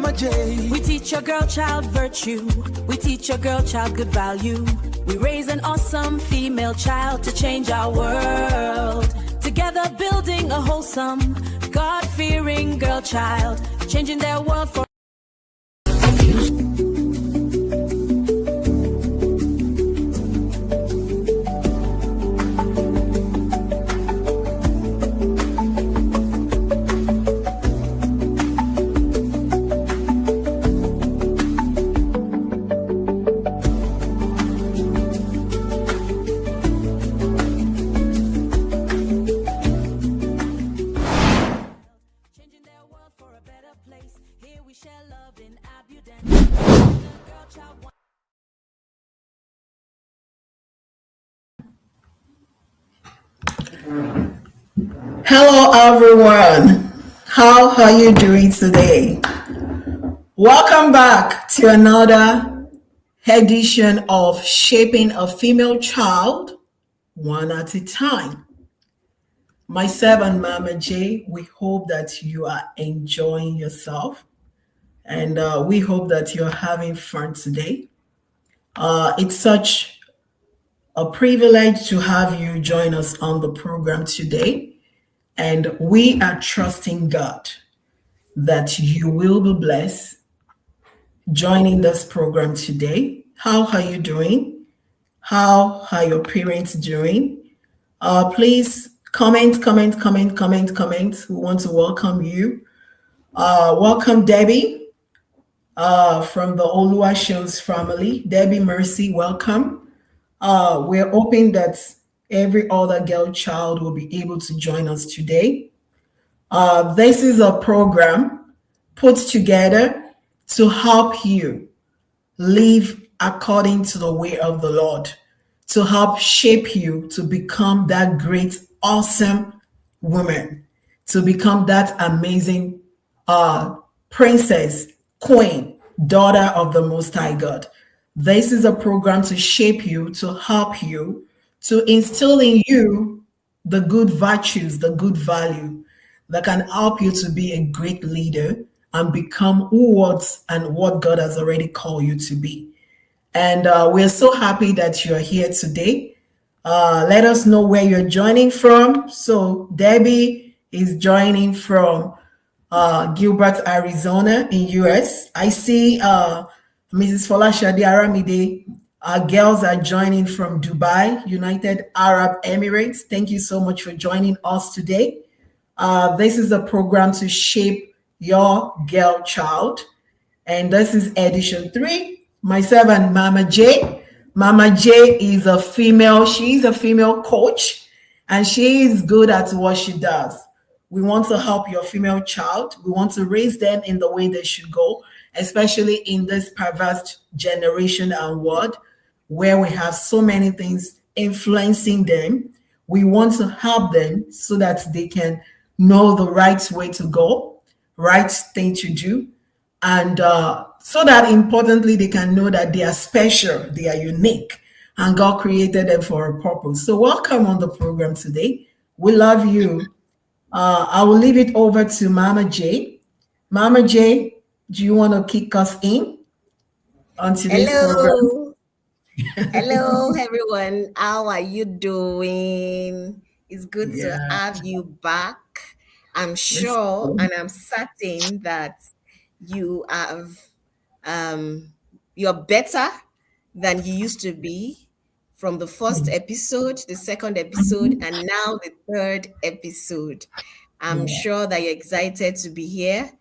We teach your girl child virtue. We teach your girl child good value. We raise an awesome female child to change our world. Together building a wholesome, God-fearing girl child, changing their world for Hello everyone, how are you doing today? Welcome back to another edition of Shaping a Female Child One at a Time. Myself and Mama J, we hope that you are enjoying yourself and we hope that you're having fun today. It's such a privilege to have you join us on the program today. And we are trusting God that you will be blessed joining this program today. How are you doing? How are your parents doing? Please comment. We want to welcome you. Welcome, Debbie, from the Olua Shows family. Debbie Mercy, welcome. We're hoping that every other girl child will be able to join us today. This is a program put together to help you live according to the way of the Lord, to help shape you to become that great, awesome woman, to become that amazing princess, queen, daughter of the Most High God. This is a program to shape you, to help you, to instill in you the good virtues, the good value that can help you to be a great leader and become what God has already called you to be. And we're so happy that you're here today. Let us know where you're joining from. So Debbie is joining from Gilbert, Arizona in US. I see Mrs. Folashade Aramide. Our girls are joining from Dubai, United Arab Emirates. Thank you so much for joining us today. This is a program to shape your girl child. And this is edition 3. Myself and Mama J. Mama J is a female. She's a female coach and she is good at what she does. We want to help your female child. We want to raise them in the way they should go, especially in this perverse generation and world where we have so many things influencing them. We want to help them so that they can know the right way to go, right thing to do, and so that importantly they can know that they are special, they are unique, and God created them for a purpose. So welcome on the program today. We love you. I will leave it over to Mama J. Mama J, do you want to kick us in on today's program? Hello, everyone. How are you doing? It's good to have you back. I'm sure and I'm certain that you have you're better than you used to be from the first episode, the second episode, and now the third episode. I'm sure that you're excited to be here,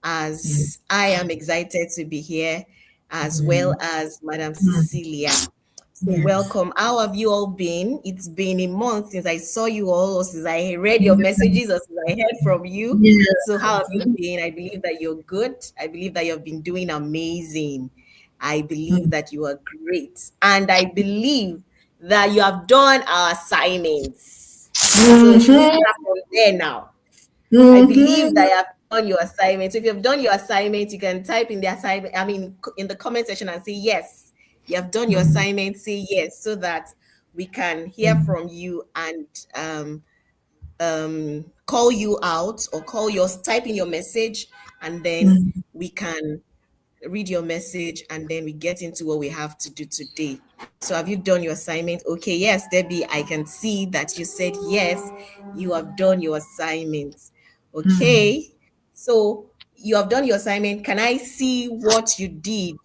as I am excited to be here, as well as Madam Cecelia. So welcome. How have you all been? It's been a month since I saw you all, or since I read your messages, or since I heard from you. So how have you been? I believe that you're good. I believe that you've been doing amazing. I believe that you are great. And I believe that you have done our assignments. So should we start from there now? I believe that you have done your assignment. So if you have done your assignment, you can type in the assignment, in the comment section and say, yes, you have done your assignment, say yes, so that we can hear from you and call you out or type in your message and then Mm. we can read your message, and then we get into what we have to do today. So, have you done your assignment? Okay, yes, Debbie, I can see that you said yes, you have done your assignment. Mm. Okay, so you have done your assignment. Can I see what you did?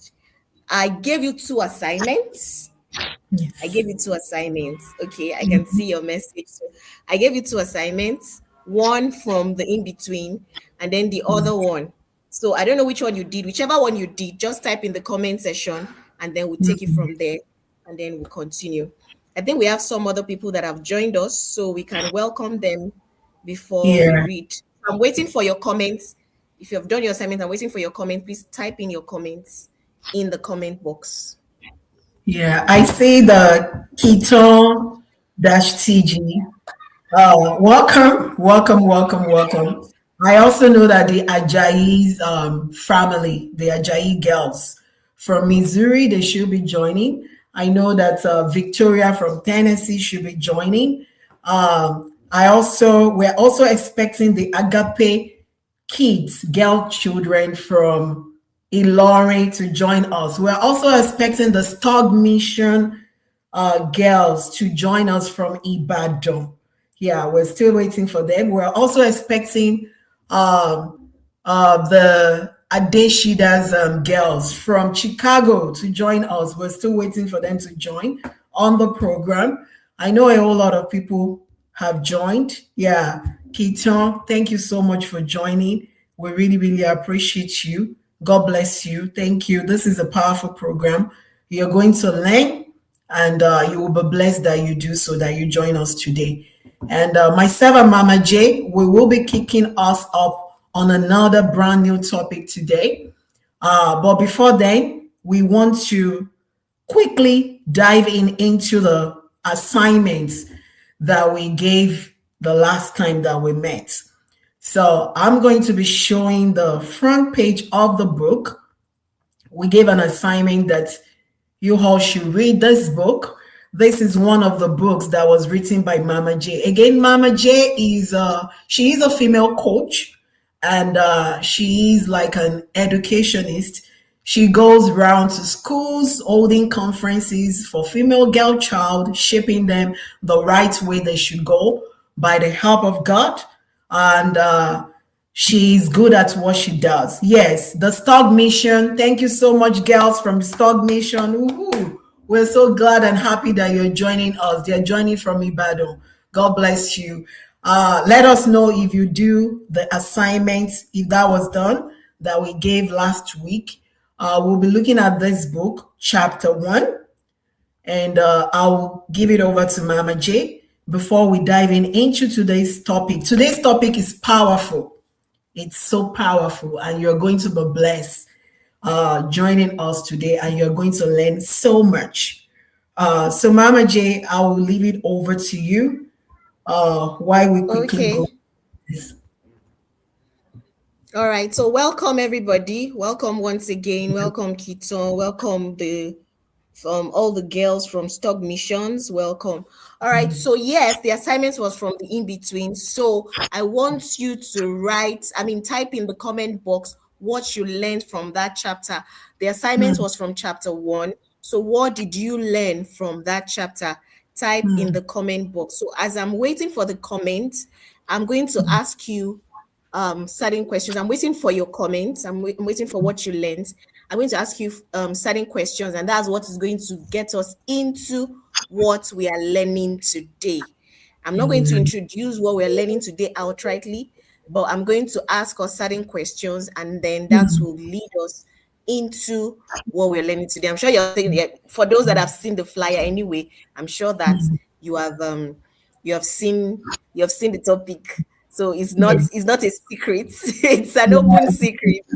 I gave you two assignments. I Yes. gave you two assignments. Okay, I can Mhm. see your message. So I gave you two assignments, one from the in between, and then the other one. So I don't know which one you did. Whichever one you did, just type in the comment section, and then we'll take it Mhm. from there, and then we'll continue. I think we have some other people that have joined us, so we can welcome them before we Yeah. read. I'm waiting for your comments. If you have done your assignment, I'm waiting for your comment. Please type in your comments in the comment box. Yeah. I see the Keton dash TG. Welcome, welcome, welcome, welcome. I also know that the Ajayi's family, the Ajayi girls from Missouri, they should be joining. I know that Victoria from Tennessee should be joining. We're also expecting the Agape kids, girl children from Ilori to join us. We're also expecting the Stog Mission girls to join us from Ibadan. Yeah, we're still waiting for them. We're also expecting um, the Adeshida's girls from Chicago to join us. We're still waiting for them to join on the program. I know a whole lot of people have joined. Yeah, Keaton, thank you so much for joining. We really, really appreciate you. God bless you. Thank you. This is a powerful program. You're going to learn, and you will be blessed that you do so, that you join us today. And myself and Mama J, we will be kicking us up on another brand new topic today. But before then, we want to quickly dive into the assignments that we gave the last time that we met. So I'm going to be showing the front page of the book. We gave an assignment that you all should read this book. This is one of the books that was written by Mama J. Again, Mama J is she is a female coach, and she is like an educationist. She goes around to schools holding conferences for female girl child, shaping them the right way they should go by the help of God. And she's good at what she does. Yes, the Stog Mission. Thank you so much, girls from the Stog Mission. Woohoo. We're so glad and happy that you're joining us. They're joining from Ibadan. God bless you. Let us know if you do the assignments, if that was done, that we gave last week. We'll be looking at this book, chapter 1, and I'll give it over to Mama J before we dive into today's topic. Today's topic is powerful. It's so powerful, and you're going to be blessed joining us today, and you're going to learn so much. So, Mama J, I will leave it over to you while we quickly go. Okay. All right. So welcome everybody. Welcome once again. Welcome Kito. Welcome the from all the girls from Stock Missions. Welcome. All right. So yes, the assignment was from the in between. So I want you to type in the comment box what you learned from that chapter. The assignment Mm, was from chapter 1. So what did you learn from that chapter? Type in mm, the comment box. So as I'm waiting for the comments, I'm going to mm, ask you certain questions. I'm waiting for your comments. I'm waiting for what you learned. I'm going to ask you certain questions, and that's what is going to get us into what we are learning today. I'm not going to mm, introduce what we're learning today outrightly, but I'm going to ask us certain questions, and then that mm, will lead us into what we're learning today. I'm sure you're thinking, yeah, for those that have seen the flyer anyway, I'm sure that mm. you have you have seen you have seen the topic. So Yeah, it's not a secret. It's an open yeah, secret.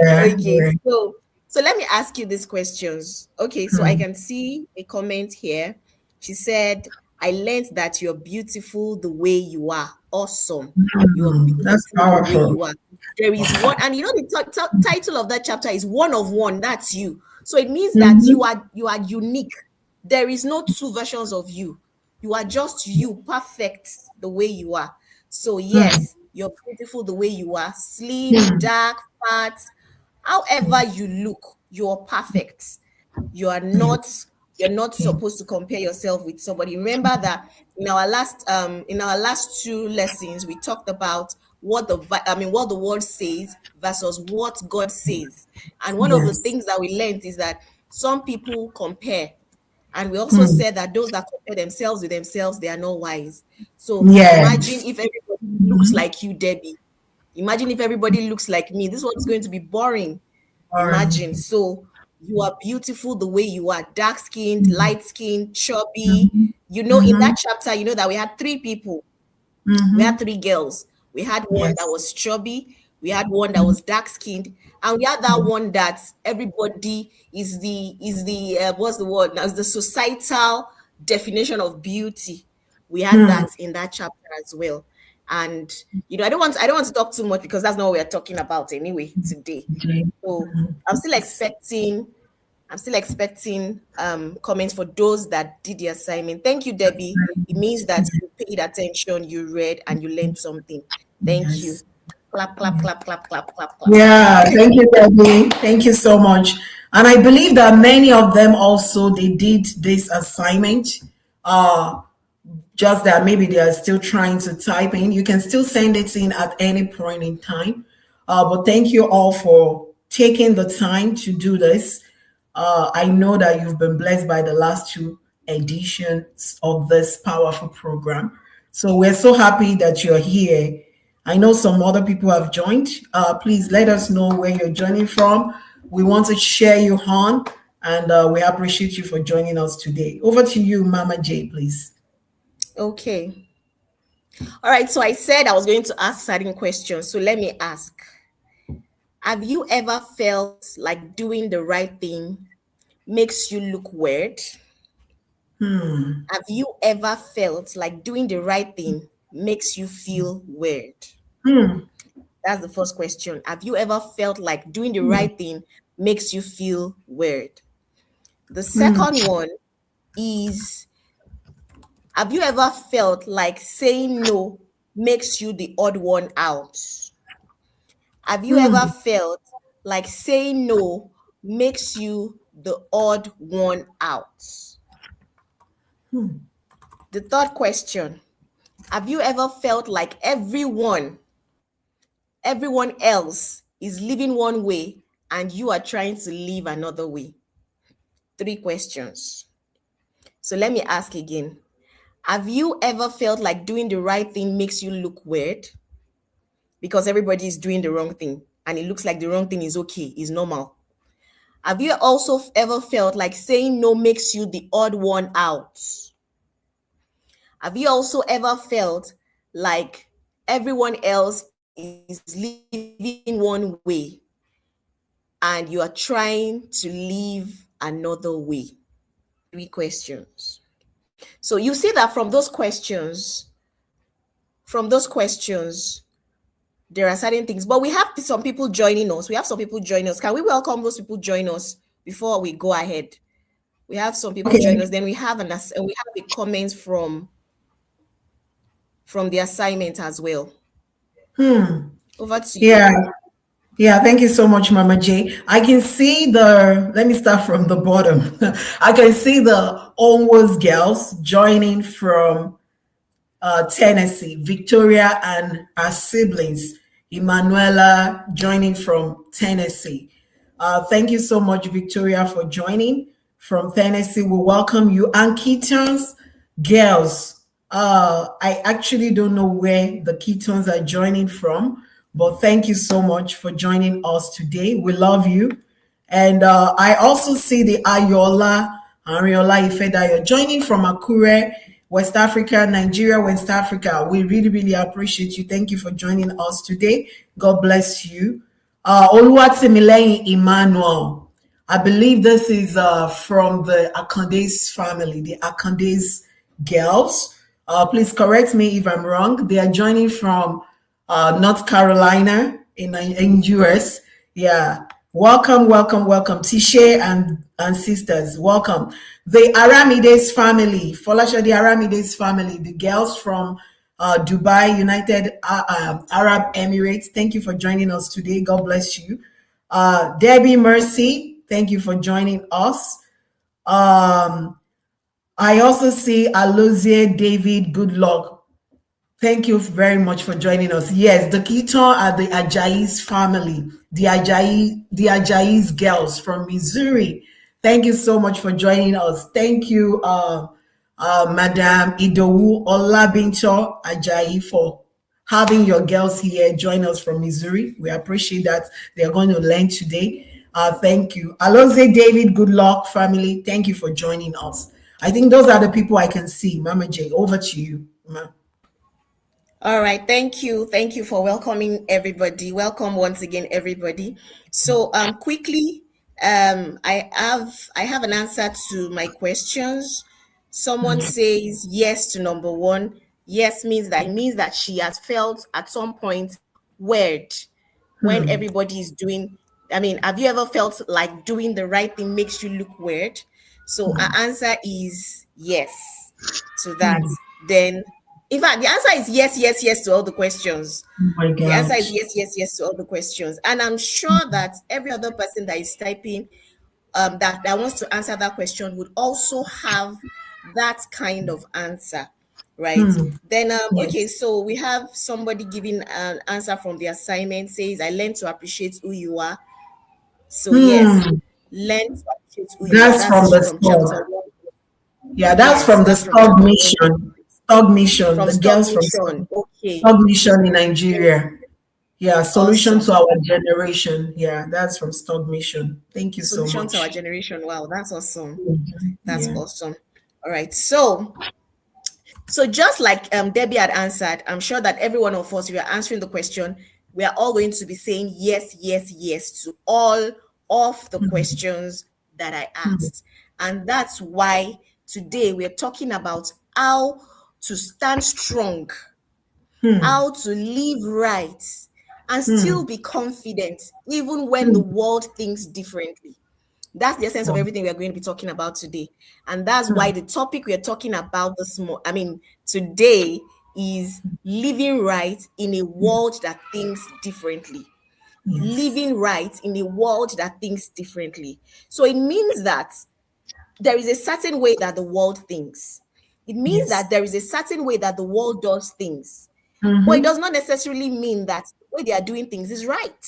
yeah, Okay, yeah. so let me ask you these questions. Okay, so I Mm, can see a comment here. She said, I learned that you're beautiful the way you are. Awesome. You're that's beautiful the way powerful. you are. There is one, and you know the title of that chapter is one of one. That's you. So it means that Mhm, you are unique. There is no two versions of you. You are just you, perfect the way you are. So mm, yes, You're beautiful the way you are, slim, dark, fat, however you look, you're perfect. You are not you're not supposed to compare yourself with somebody. Remember that in our last two lessons we talked about what the world says versus what God says. And one of the Yes. things that we learned is that some people compare, and we also Hmm. said that those that compare themselves with themselves, they are not wise. So imagine Yes. if everybody looks like you, Debbie. Imagine if everybody looks like me. This one is going to be boring. Imagine. Um, So you are beautiful the way you are, dark skinned, light skinned, chubby. You know, in that chapter, you know that we had three people. We had three girls. We had one that yes. was chubby, we had one that was dark skinned, and we had that one that everybody is the what's the word now? It's the societal definition of beauty. We had Hmm. that in that chapter as well. And I don't want to talk too much because that's not what we're talking about anyway today. Okay. So I'm still expecting comments for those that did the assignment. Thank you, Debbie. It means that you paid attention, you read, and you learned something. Thank you. Yes. Clap, clap, clap, clap, clap, clap, clap. Yeah, thank you, Debbie. Thank you so much. And I believe that many of them also they did this assignment. Uh, just that maybe they are still trying to type in. You can still send it in at any point in time. But thank you all for taking the time to do this. I know that you've been blessed by the last two editions of this powerful program. So we're so happy that you're here. I know some other people have joined. Please let us know where you're joining from. We want to share you on, and we appreciate you for joining us today. Over to you, Mama J, please. Okay. All right. So I said I was going to ask certain questions. So let me ask. Have you ever felt like doing the right thing makes you look weird? Have you ever felt like doing the right thing makes you feel weird? Hmm. That's the first question. Have you ever felt like doing the right thing makes you feel weird? The second one is, have you ever felt like saying no makes you the odd one out? Have you ever felt like saying no makes you the odd one out? The third question, have you ever felt like everyone else is living one way and you are trying to live another way? Three questions. So let me ask again. Have you ever felt like doing the right thing makes you look weird because everybody is doing the wrong thing and it looks like the wrong thing is okay, is normal? Have you also ever felt like saying no makes you the odd one out? Have you also ever felt like everyone else is living one way and you are trying to live another way? Three questions. So you see that from those questions, there are certain things, but we have some people joining us. Can we welcome those people join us before we go ahead? We have some people join Okay. us. Then we have a comment from the assignment as well. Over to you. Yeah. Yeah, thank you so much, Mama J. I can see let me start from the bottom. I can see the almost girls joining from Tennessee, Victoria and her siblings, Emanuela, joining from Tennessee. Thank you so much, Victoria, for joining from Tennessee. We welcome you. And Ketons, girls, I actually don't know where the Ketons are joining from, but thank you so much for joining us today. We love you. And I also see the Ariola Ifedayo joining from Akure, West Africa, Nigeria, West Africa. We really, really appreciate you. Thank you for joining us today. God bless you. Oluwatimileyin Emmanuel. I believe this is from the Akandes family, the Akandes girls. Please correct me if I'm wrong. They are joining from North Carolina in US. Yeah. Welcome, welcome, welcome. Tishe and sisters, welcome. The Aramides family, Folasha the Aramides family, the girls from Dubai, United Arab Emirates. Thank you for joining us today. God bless you. Debbie Mercy, thank you for joining us. I also see Alozie David. Good luck. Thank you very much for joining us. Yes, the Keaton are the Ajayi's family, the Ajayi's girls from Missouri. Thank you so much for joining us. Thank you, Madam Idowu Olabincho Ajayi, for having your girls here join us from Missouri. We appreciate that they are going to learn today. Thank you. Alonze David, good luck, family. Thank you for joining us. I think those are the people I can see. Mama J, over to you. All right, thank you. Thank you for welcoming everybody. Welcome once again, everybody. So quickly, I have an answer to my questions. Someone says yes to number one. Yes means that it means that she has felt at some point weird when everybody is doing. I mean, have you ever felt like doing the right thing makes you look weird? So our answer is yes to that. Then, in fact, the answer is yes, yes, yes to all the questions. Oh my The answer is gosh. yes, yes, yes to all the questions. And I'm sure that every other person that is typing that wants to answer that question would also have that kind of answer, right? Then, okay, Yes. so we have somebody giving an answer from the assignment says, I learned to appreciate who you are. So, yes, Hmm. learn to appreciate who you are. That's from That's the from chapter stog. one. Yeah, that's Yes, from the that's from stog chapter one. mission. Stog mission. From The Stock girls from Mission. Okay. stog mission in Nigeria. Yeah, solution Awesome. to our generation. Yeah, that's from stog mission. Thank you so Solution to our much. generation. Wow, that's awesome. That's Yeah. awesome. All right. So just like Debbie had answered, I'm sure that every one of us, we are answering the question, we are all going to be saying yes, yes, yes to all of the questions that I asked. And that's why today we're talking about how to stand strong, how to live right, and still be confident, even when the world thinks differently. That's the essence of everything we are going to be talking about today. And that's why the topic we are talking about today is living right in a world that thinks differently. Yes. Living right in a world that thinks differently. So it means that there is a certain way that the world thinks. It means Yes. that there is a certain way that the world does things. But it Mm-hmm. does not necessarily mean that the way they are doing things is right.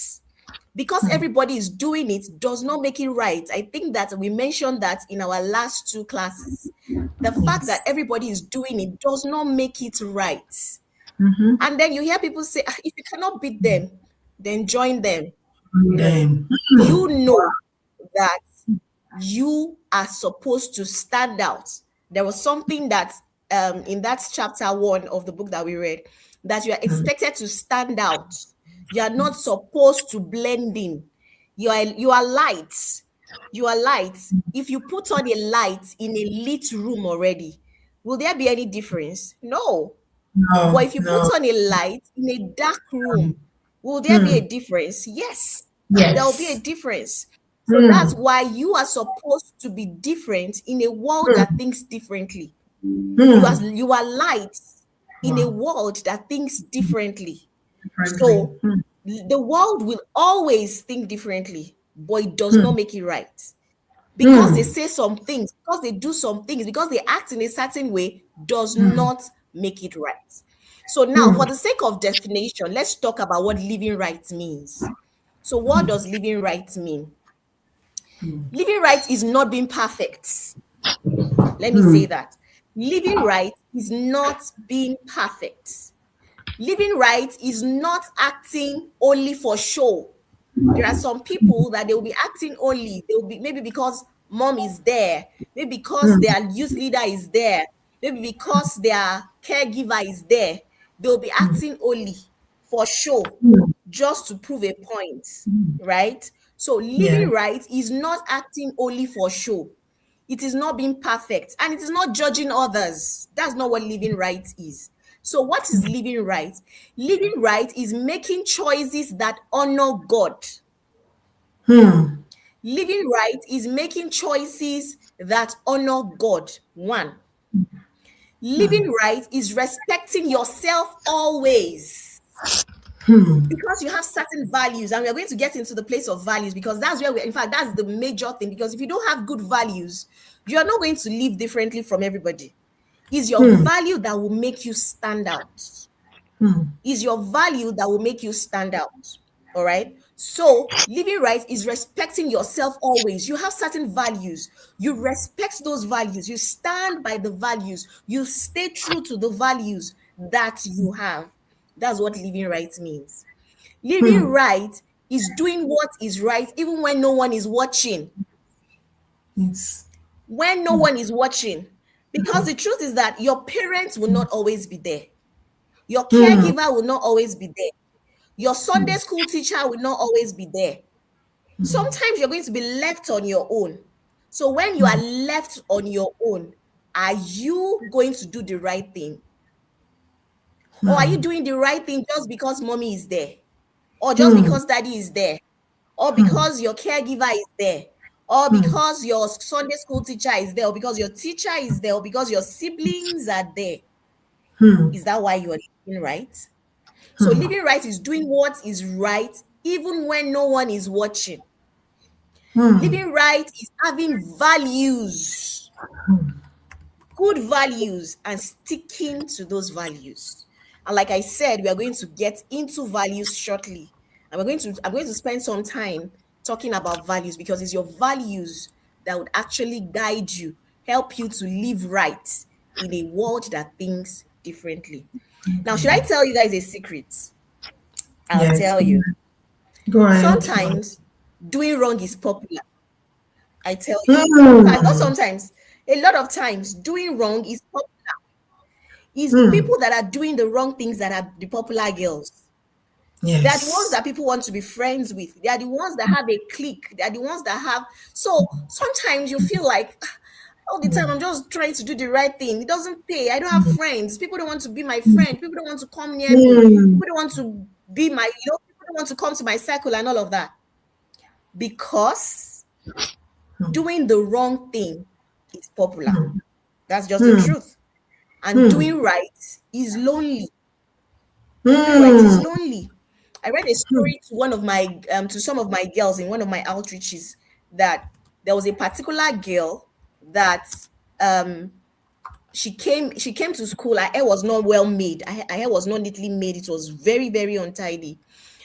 Because everybody is doing it does not make it right. I think that we mentioned that in our last two classes. The fact that Yes. everybody is doing it does not make it right. Mm-hmm. And then you hear people say, "Ah, if you cannot beat them, then join them." No, Them. you know that you are supposed to stand out. There was something that in that chapter one of the book that we read, that you are expected to stand out. You are not supposed to blend in. You are light. You are light. If you put on a light in a lit room already, will there be any difference? No. But No, if you put no. on a light in a dark room, will there be a difference? Yes, there will be a Yes. difference. So that's Mm. why you are supposed to be different in a world that thinks differently. Mm. You are light in a Wow. world that thinks differently. Differently. So the world will always think differently, but it does not Mm. make it right. Because they Mm. say some things, because they do some things, because they act in a certain way, does Mm. not make it right. So now, for Mm. the sake of definition, let's talk about what living right means. So, what does living right mean? Living right is not being perfect. Let me say that. Living right is not being perfect. Living right is not acting only for show. There are some people that they will be acting only. They will be maybe because mom is there, maybe because Mm. their youth leader is there, maybe because their caregiver is there. They'll be acting only for show, Mm. just to prove a point, right? So Yeah. living right is not acting only for show. It is not being perfect, and it is not judging others. That's not what living right is. So, what is living right? Living right is making choices that honor God. Hmm. Living right is making choices that honor God. One. Living right is respecting yourself always. Because you have certain values, and we're going to get into the place of values because that's where in fact, that's the major thing. Because if you don't have good values, you are not going to live differently from everybody. Is your value that will make you stand out. Is your value that will make you stand out. All right. So living right is respecting yourself always. You have certain values. You respect those values. You stand by the values. You stay true to the values that you have. That's what living right means. Living right is doing what is right even when no one is watching. Yes. When no one is watching. Because the truth is that your parents will not always be there. Your caregiver will not always be there. Your Sunday school teacher will not always be there. Sometimes you're going to be left on your own. So when you are left on your own, are you going to do the right thing? Or are you doing the right thing just because mommy is there? Or just because daddy is there? Or because your caregiver is there? Or because your Sunday school teacher is there? Or because your teacher is there? Or because your siblings are there? Is that why you are living right? So living right is doing what is right even when no one is watching. Living right is having values, good values, and sticking to those values. And like I said, we are going to get into values shortly. And I'm going to spend some time talking about values because it's your values that would actually guide you, help you to live right in a world that thinks differently. Now, should I tell you guys a secret? I'll Yes. tell you. Go ahead. Sometimes doing wrong is popular. I tell you. In fact, not sometimes. A lot of times, doing wrong is popular. It's the people that are doing the wrong things that are the popular girls. They are the ones Yes. that people want to be friends with. They are the ones that have a clique. They are the ones that have. So sometimes you feel like all the time I'm just trying to do the right thing. It doesn't pay. I don't have friends. People don't want to be my friend. People don't want to come near me. People don't want to be my, people don't want to come to my circle and all of that. Because doing the wrong thing is popular. That's just the truth. And doing right is lonely. Doing right is lonely. I read a story to one of my to some of my girls in one of my outreaches that there was a particular girl that she came to school. Her hair was not well made. Her hair was not neatly made. It was very, very untidy.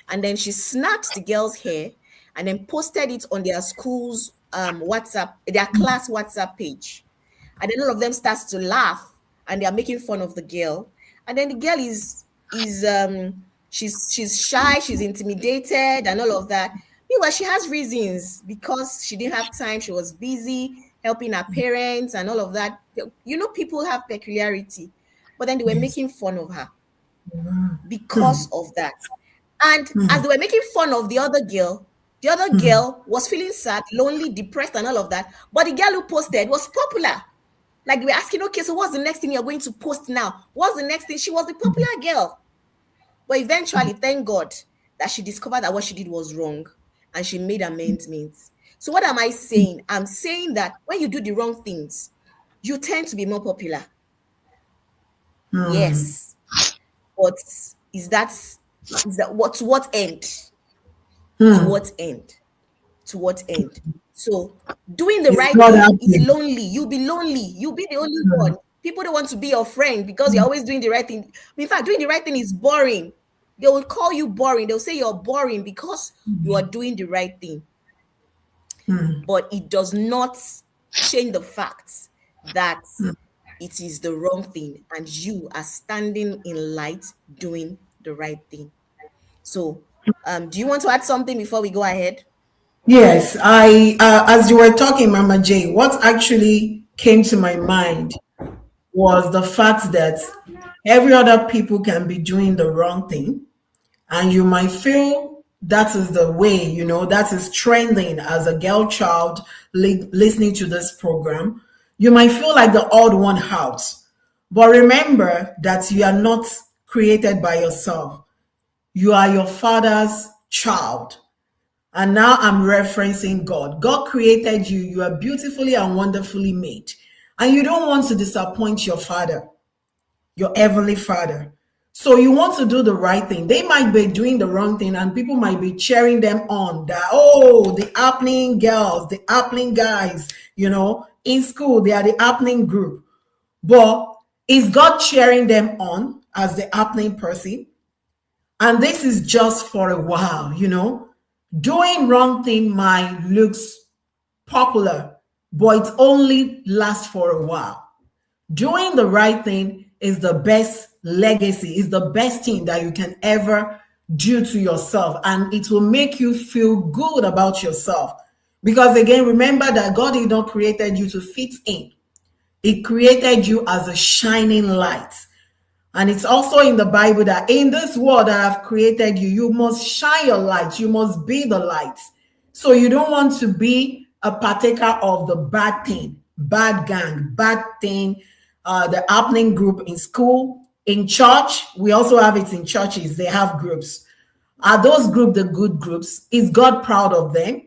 And then she snapped the girl's hair and then posted it on their school's WhatsApp, their class WhatsApp page. And then all of them starts to laugh and they are making fun of the girl. And then the girl is she's shy, she's intimidated and all of that. Meanwhile, she has reasons because she didn't have time, she was busy helping her parents and all of that. People have peculiarity, but then they were making fun of her because of that. And as they were making fun of the other girl was feeling sad, lonely, depressed, and all of that. But the girl who posted was popular. Like, they were asking, okay, so what's the next thing you're going to post now? What's the next thing? She was the popular girl. But eventually, thank God that she discovered that what she did was wrong and she made amendments. So what am I saying? I'm saying that when you do the wrong things, you tend to be more popular. Yes. But is that what, to what end? To what end? To what end? So doing the right thing is lonely. You'll be lonely. You'll be the only one. People don't want to be your friend because you're always doing the right thing. In fact, doing the right thing is boring. They will call you boring. They'll say you're boring because you are doing the right thing. But it does not change the fact that it is the wrong thing and you are standing in light doing the right thing. So, do you want to add something before we go ahead? Yes, as you were talking, Mama J, what actually came to my mind was the fact that every other people can be doing the wrong thing, and you might feel that is the way, that is trending as a girl child listening to this program. You might feel like the odd one out, but remember that you are not created by yourself. You are your father's child. And now I'm referencing God. God created you. You are beautifully and wonderfully made. And you don't want to disappoint your father. your heavenly Father. So you want to do the right thing. They might be doing the wrong thing, and people might be cheering them on that, oh, the happening girls, the happening guys, in school, they are the happening group. But is God cheering them on as the happening person? And this is just for a while, Doing wrong thing might looks popular, but it only lasts for a while. Doing the right thing is the best legacy, is the best thing that you can ever do to yourself. And it will make you feel good about yourself. Because again, remember that God did not created you to fit in. He created you as a shining light. And it's also in the Bible that in this world that I've created you, you must shine your light. You must be the light. So you don't want to be a partaker of the bad thing, bad gang, bad thing, the happening group in school, in church. We also have it in churches. They have groups. Are those groups the good groups? Is God proud of them?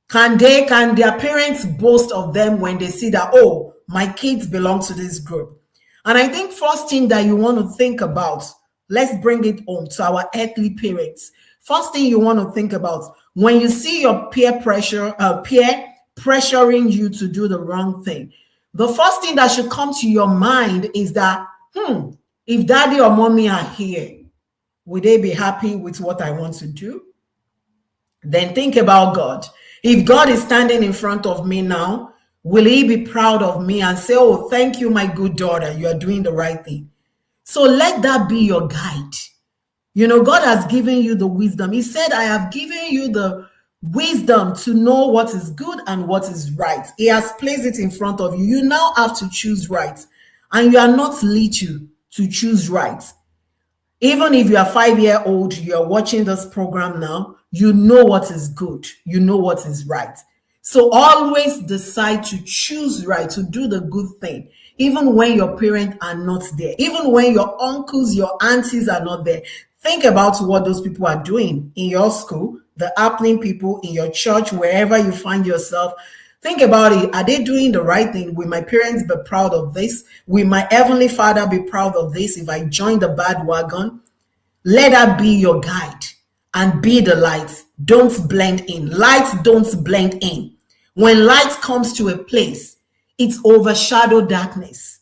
Can their parents boast of them when they see that, oh, my kids belong to this group? And I think first thing that you want to think about, let's bring it home to our earthly parents. First thing you want to think about when you see your peer pressuring you to do the wrong thing, the first thing that should come to your mind is that, if daddy or mommy are here, would they be happy with what I want to do? Then think about God. If God is standing in front of me now, will he be proud of me and say, oh, thank you, my good daughter, you are doing the right thing? So let that be your guide. God has given you the wisdom. He said, I have given you the wisdom to know what is good and what is right. He has placed it in front of you. You now have to choose right. And you are not little to choose right. Even if you are 5-year-old, you are watching this program now, you know what is good. You know what is right. So always decide to choose right, to do the good thing, even when your parents are not there, even when your uncles, your aunties are not there. Think about what those people are doing in your school, the happening people in your church, wherever you find yourself. Think about it. Are they doing the right thing? Will my parents be proud of this? Will my heavenly Father be proud of this if I join the bad wagon? Let that be your guide and be the light. Don't blend in. Lights don't blend in. When light comes to a place, it's overshadow darkness.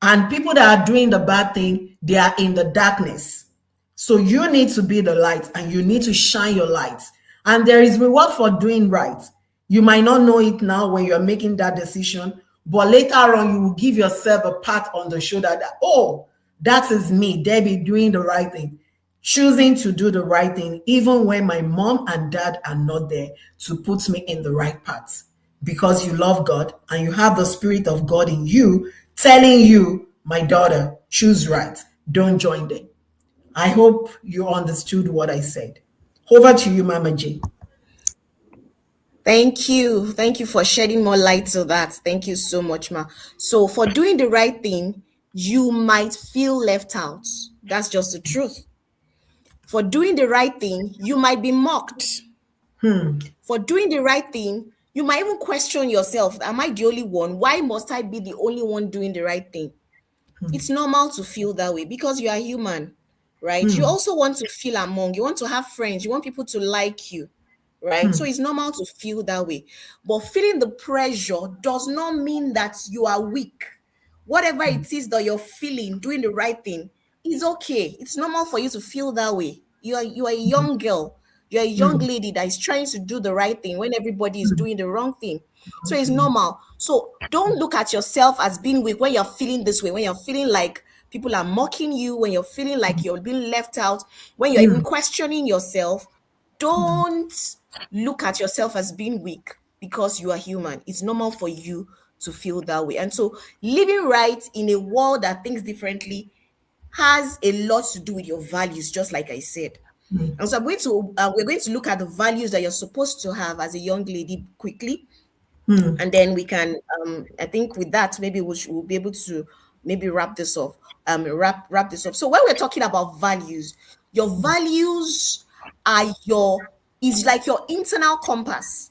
And people that are doing the bad thing, they are in the darkness. So you need to be the light and you need to shine your light. And there is reward for doing right. You might not know it now when you're making that decision, but later on you will give yourself a pat on the shoulder that, oh, that is me, Debbie, doing the right thing, choosing to do the right thing, even when my mom and dad are not there to put me in the right path. Because you love God and you have the Spirit of God in you telling you, my daughter, choose right. Don't join them. I hope you understood what I said. Over to you, Mama J. Thank you. Thank you for shedding more light to that. Thank you so much, Ma. So, for doing the right thing, you might feel left out. That's just the truth. For doing the right thing, you might be mocked. For doing the right thing, you might even question yourself. Am I the only one? Why must I be the only one doing the right thing? It's normal to feel that way because you are human, right? You also want to feel among, you want to have friends, you want people to like you, right? So it's normal to feel that way. But feeling the pressure does not mean that you are weak. Whatever it is that you're feeling, doing the right thing is okay. It's normal for you to feel that way. You are a young girl. You're a young lady that is trying to do the right thing when everybody is doing the wrong thing. So it's normal. So don't look at yourself as being weak when you're feeling this way, when you're feeling like people are mocking you, when you're feeling like you're being left out, when you're even questioning yourself. Don't look at yourself as being weak because you are human. It's normal for you to feel that way. And so living right in a world that thinks differently has a lot to do with your values, just like I said. And so we're going to look at the values that you're supposed to have as a young lady quickly. And then we can, I think with that, maybe we'll be able to maybe wrap this up. Wrap this up. So when we're talking about values, your values is like your internal compass.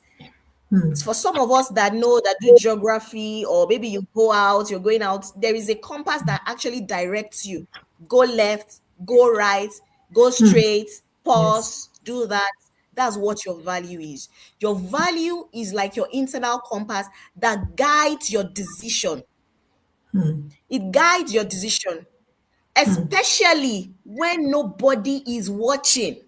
For some of us that know, that do geography, or maybe you go out, you're going out, there is a compass that actually directs you. Go left, go right, go straight, Yes. pause, do that. That's what your value is. Your value is like your internal compass that guides your decision. It guides your decision, especially when nobody is watching.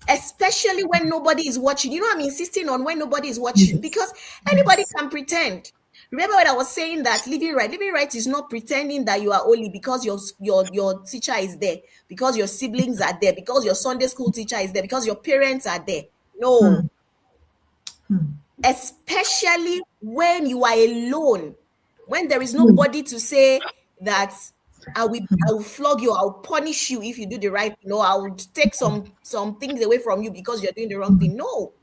Especially when nobody is watching. You know, I'm insisting on when nobody is watching, Yes. because anybody Yes. can pretend. Remember when I was saying that living right? Living right is not pretending that you are holy because your teacher is there, because your siblings are there, because your Sunday school teacher is there, because your parents are there. No. Especially when you are alone, when there is nobody to say that I will flog you, I'll punish you if you do the right thing, or I will take some things away from you because you're doing the wrong thing. No.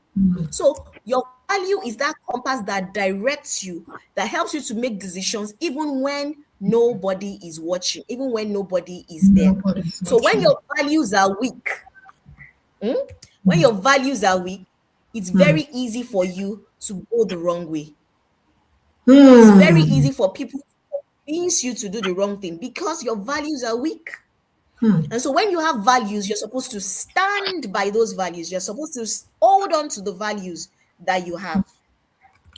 So your value is that compass that directs you, that helps you to make decisions even when nobody is watching, even when nobody is there. Nobody's So when watching. your values are weak, when your values are weak, it's very easy for you to go the wrong way. It's very easy for people to convince you to do the wrong thing because your values are weak. And so when you have values, you're supposed to stand by those values. You're supposed to hold on to the values that you have,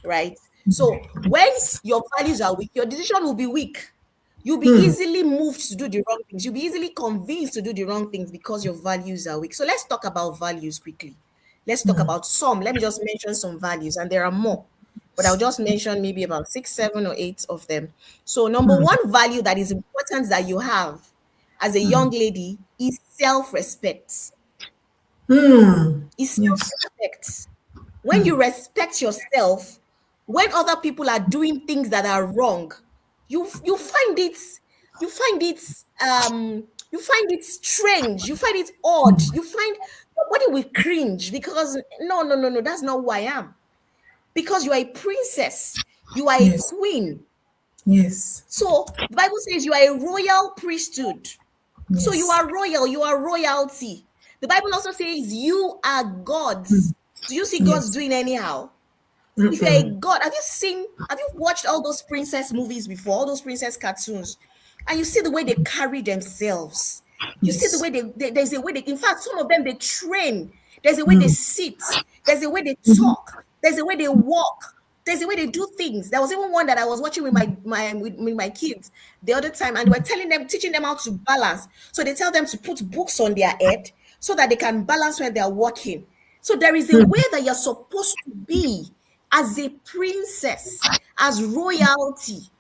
right? So when your values are weak, your decision will be weak. You'll be easily moved to do the wrong things. You'll be easily convinced to do the wrong things because your values are weak. So let's talk about values quickly. Let's talk about some. Let me just mention some values, and there are more, but I'll just mention maybe about 6, 7, or 8 of them. So, number one value that is important that you have as a young lady is self-respect. Is Yes. self-respect. When you respect yourself, when other people are doing things that are wrong, you find it you find it you find it strange, you find it odd, you find your body will cringe because no, no, no, no, that's not who I am. Because you are a princess, you are a Yes. queen. Yes. So the Bible says you are a royal priesthood. So you Yes. are royal, you are royalty. The Bible also says you are gods. Do you see gods Yes. doing anyhow? If you're a god, have you watched all those princess movies before, all those princess cartoons? And you see the way they carry themselves. You see the Yes. way there's a way they, in fact, some of them they train. There's a way they sit, there's a way they talk, there's a way they walk, there's a way they do things. There was even one that I was watching with my kids the other time, and they were teaching them how to balance. So they tell them to put books on their head so that they can balance when they're walking. So there is a way that you're supposed to be as a princess, as royalty.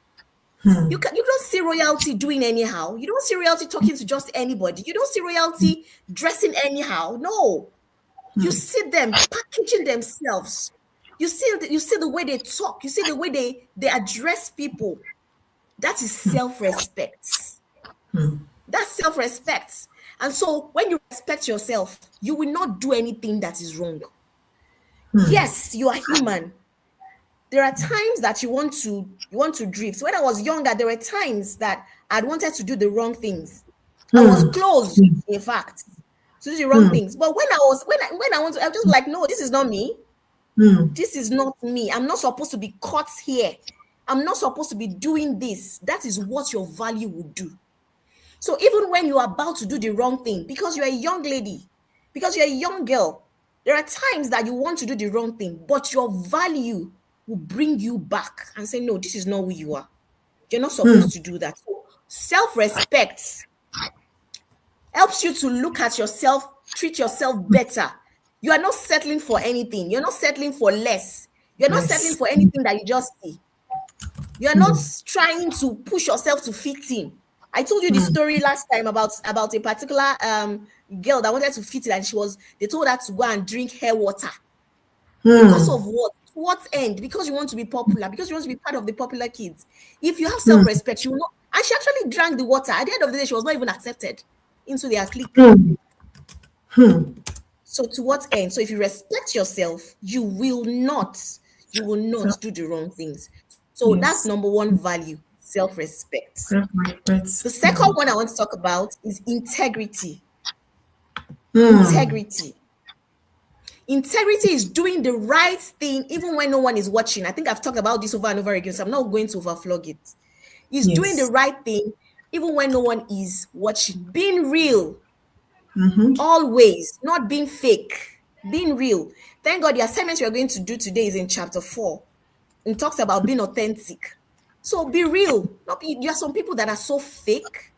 You don't see royalty doing anyhow. You don't see royalty talking to just anybody. You don't see royalty dressing anyhow. No. You see them packaging themselves. You see the way they talk. You see the way they address people. That is self-respect. That's self-respect. And so when you respect yourself, you will not do anything that is wrong. Yes, you are human. There are times that you want to drift. When I was younger, there were times that I'd wanted to do the wrong things. I was close, in fact, to do the wrong things. But when I want to, I was just like, no, this is not me. This is not me. I'm not supposed to be caught here. I'm not supposed to be doing this. That is what your value would do. So even when you are about to do the wrong thing, because you're a young lady, because you're a young girl, there are times that you want to do the wrong thing, but your value will bring you back and say, no, this is not who you are. You're not supposed to do that. So self-respect helps you to look at yourself, treat yourself better. You are not settling for anything. You're not settling for less. You're not settling Yes. for anything that you just see. You're not trying to push yourself to fit in. I told you the story last time about a particular girl that wanted to fit in, and they told her to go and drink hair water. Because of what? To what end? Because you want to be popular, because you want to be part of the popular kids. If you have self-respect, you will not. And she actually drank the water. At the end of the day, she was not even accepted into their clique. So to what end? So if you respect yourself, you will not do the wrong things. So that's Yes. number one value, self-respect. Self-respect. The second one I want to talk about is integrity. Integrity. Integrity is doing the right thing even when no one is watching. I think I've talked about this over and over again, so I'm not going to overflog it. Is doing the Yes. right thing even when no one is watching. Being real, Mm-hmm. always, not being fake. Being real. Thank God the assignment we are going to do today is in chapter 4. It talks about being authentic. So be real. There are some people that are so fake.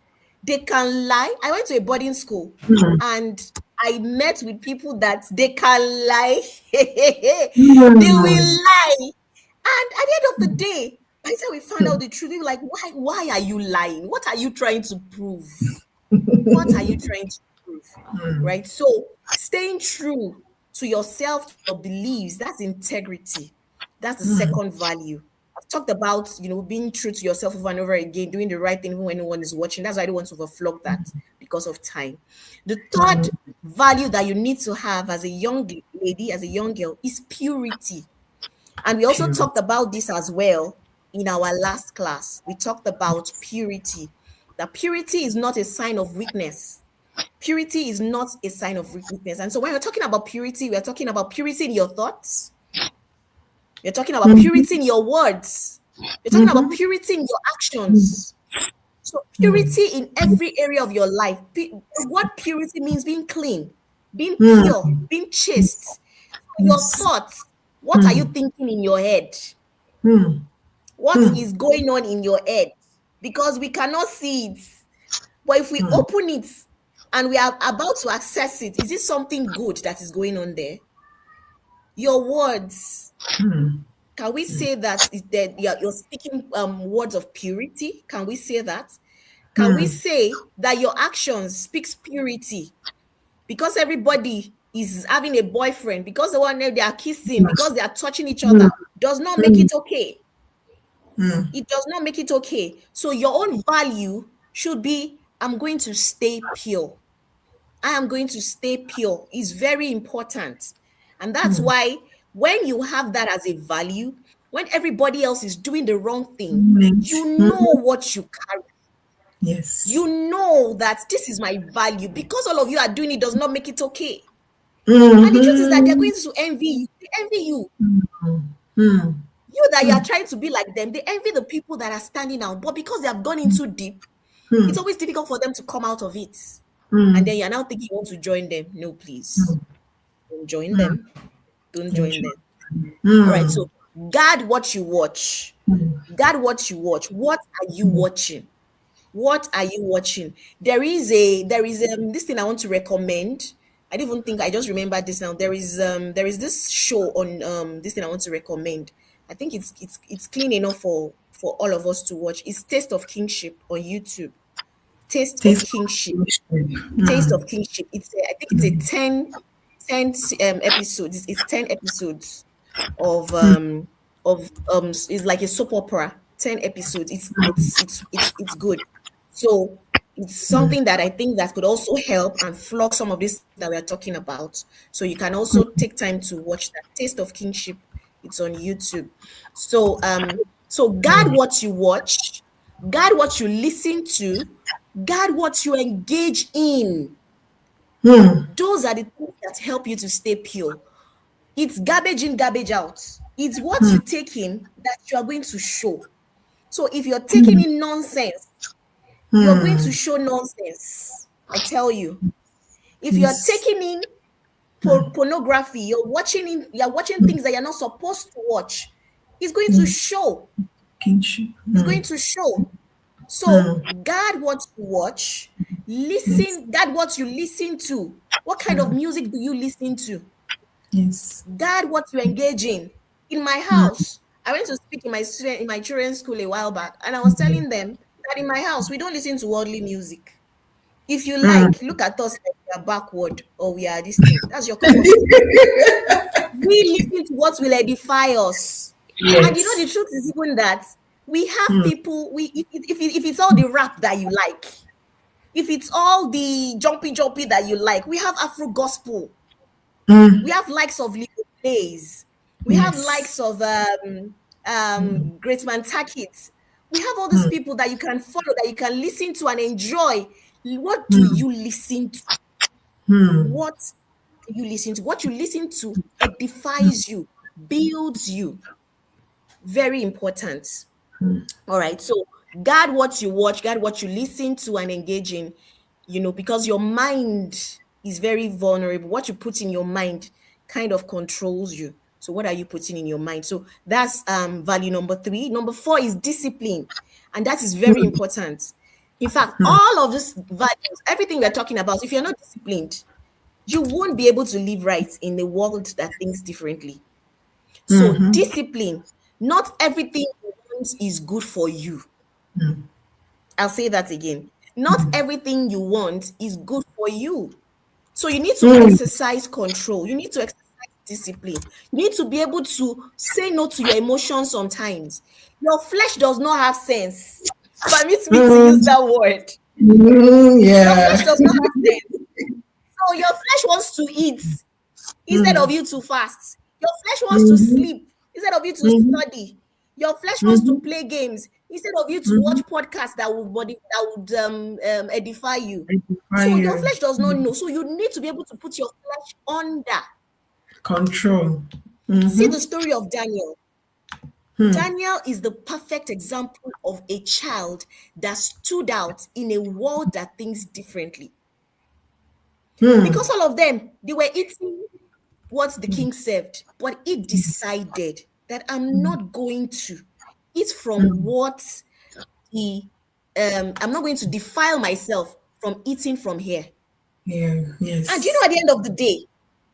They can lie. I went to a boarding school and I met with people that they can lie. They will Mm. lie. And at the end of the day, by the time we found out the truth, we were like, why are you lying? What are you trying to prove? What are you trying to prove? Right? So staying true to yourself, to your beliefs, that's integrity. That's the second value. I've talked about, being true to yourself over and over again, doing the right thing even when no one is watching. That's why I don't want to overflog that because of time. The third value that you need to have as a young lady, as a young girl, is purity. And we also Pure. talked about this as well in our last class. We talked about purity. That purity is not a sign of weakness. Purity is not a sign of weakness. And so when we're talking about purity, we're talking about purity in your thoughts. You're talking about purity in your words. You're talking about purity in your actions. So purity in every area of your life. What purity means: being clean, being pure, being chaste. Your Yes. thoughts. What are you thinking in your head? What is going on in your head? Because we cannot see it. But if we open it and we are about to access it, is it something good that is going on there? Your words. Can we say that you're speaking words of purity? Can we say that? Can we say that your actions speaks purity? Because everybody is having a boyfriend, because they are kissing, because they are touching each other, does not make it okay. It does not make it okay. So your own value should be, I'm going to stay pure. I am going to stay pure. Is very important. And that's why when you have that as a value, when everybody else is doing the wrong thing, you know what you carry. Yes. You know that this is my value. Because all of you are doing it does not make it okay. And the truth is that they're going to envy you. They envy you. You that you are trying to be like them, they envy the people that are standing out. But because they have gone in too deep, it's always difficult for them to come out of it. And then you're now thinking you want to join them. No, please. Don't join them. Don't join them. All right. So guard what you watch. Guard what you watch. What are you watching? What are you watching? There is this thing I want to recommend. I didn't even think, I just remember this now. There is this show on this thing I want to recommend. I think it's clean enough for all of us to watch. It's Taste of Kingship on YouTube. Taste of Taste Kingship. of Taste of Kingship. I think it's a 10 episodes. It's 10 episodes of it's like a soap opera. 10 episodes. It's good. So it's something that I think that could also help and flog some of this that we are talking about. So you can also take time to watch that. Taste of Kingship. It's on YouTube. So guard what you watch, guard what you listen to, guard what you engage in. Those are the things that help you to stay pure. It's garbage in, garbage out. It's what you take in that you are going to show. So if you're taking in nonsense, you're going to show nonsense. I tell you. If you're Yes. taking in pornography, you're watching things that you're not supposed to watch, it's going to show. Kingship. It's going to show. So guard what you watch, Yes. listen, guard what you listen to. What kind of music do you listen to? Yes. Guard what you engage in. In my house, I went to speak in my children's school a while back, and I was telling them that in my house we don't listen to worldly music. If you like, look at us like we are backward or we are this thing. That's your cup of tea. We listen to what will edify us. And the Yes. truth is even that we have people, if it's all the rap that you like, if it's all the jumpy that you like, we have Afro gospel. We have likes of Leo Plays. We have Yes. likes of Great Man Tackett. We have all these people that you can follow, that you can listen to and enjoy. What do you listen to? What you listen to? What you listen to edifies you, builds you. Very important. All right. So guard what you watch, guard what you listen to and engage in, because your mind is very vulnerable. What you put in your mind kind of controls you. So what are you putting in your mind? So that's value number 3. Number 4 is discipline. And that is very important. In fact, all of these values, everything we're talking about, if you're not disciplined, you won't be able to live right in a world that thinks differently. So discipline, not everything you want is good for you. I'll say that again. Not everything you want is good for you. So you need to exercise control. You need to exercise discipline. You need to be able to say no to your emotions sometimes. Your flesh does not have sense. Permit me to use that word. Your Yeah. flesh does not have sense. So your flesh wants to eat instead of you to fast. Your flesh wants to sleep instead of you to study. Your flesh wants to play games instead of you to watch podcasts that would edify you. So your Fire. flesh does not know. So you need to be able to put your flesh under. Control. See the story of Daniel. Daniel is the perfect example of a child that stood out in a world that thinks differently. Because all of them, they were eating what the king served, but he decided that I'm not going to eat from what he I'm not going to defile myself from eating from here. Yeah. And Yes. at the end of the day,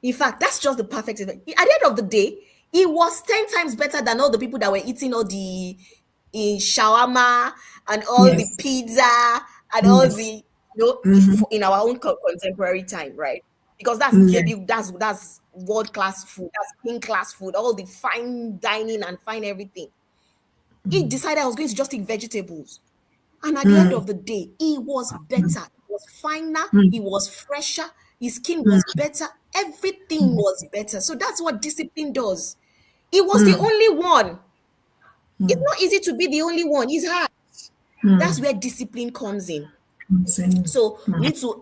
in fact, that's just the perfect event. At the end of the day, it was 10 times better than all the people that were eating all the shawarma and all the Yes. pizza and all Yes. the in our own contemporary time, right? Because that's Yeah. that's world class food, that's king class food, all the fine dining and fine everything. He decided I was going to just eat vegetables. And at the end of the day, he was better. He was finer. He was fresher. His skin was better. Everything was better. So that's what discipline does. He was the only one. It's not easy to be the only one. It's hard. That's where discipline comes in. Saying, So you need to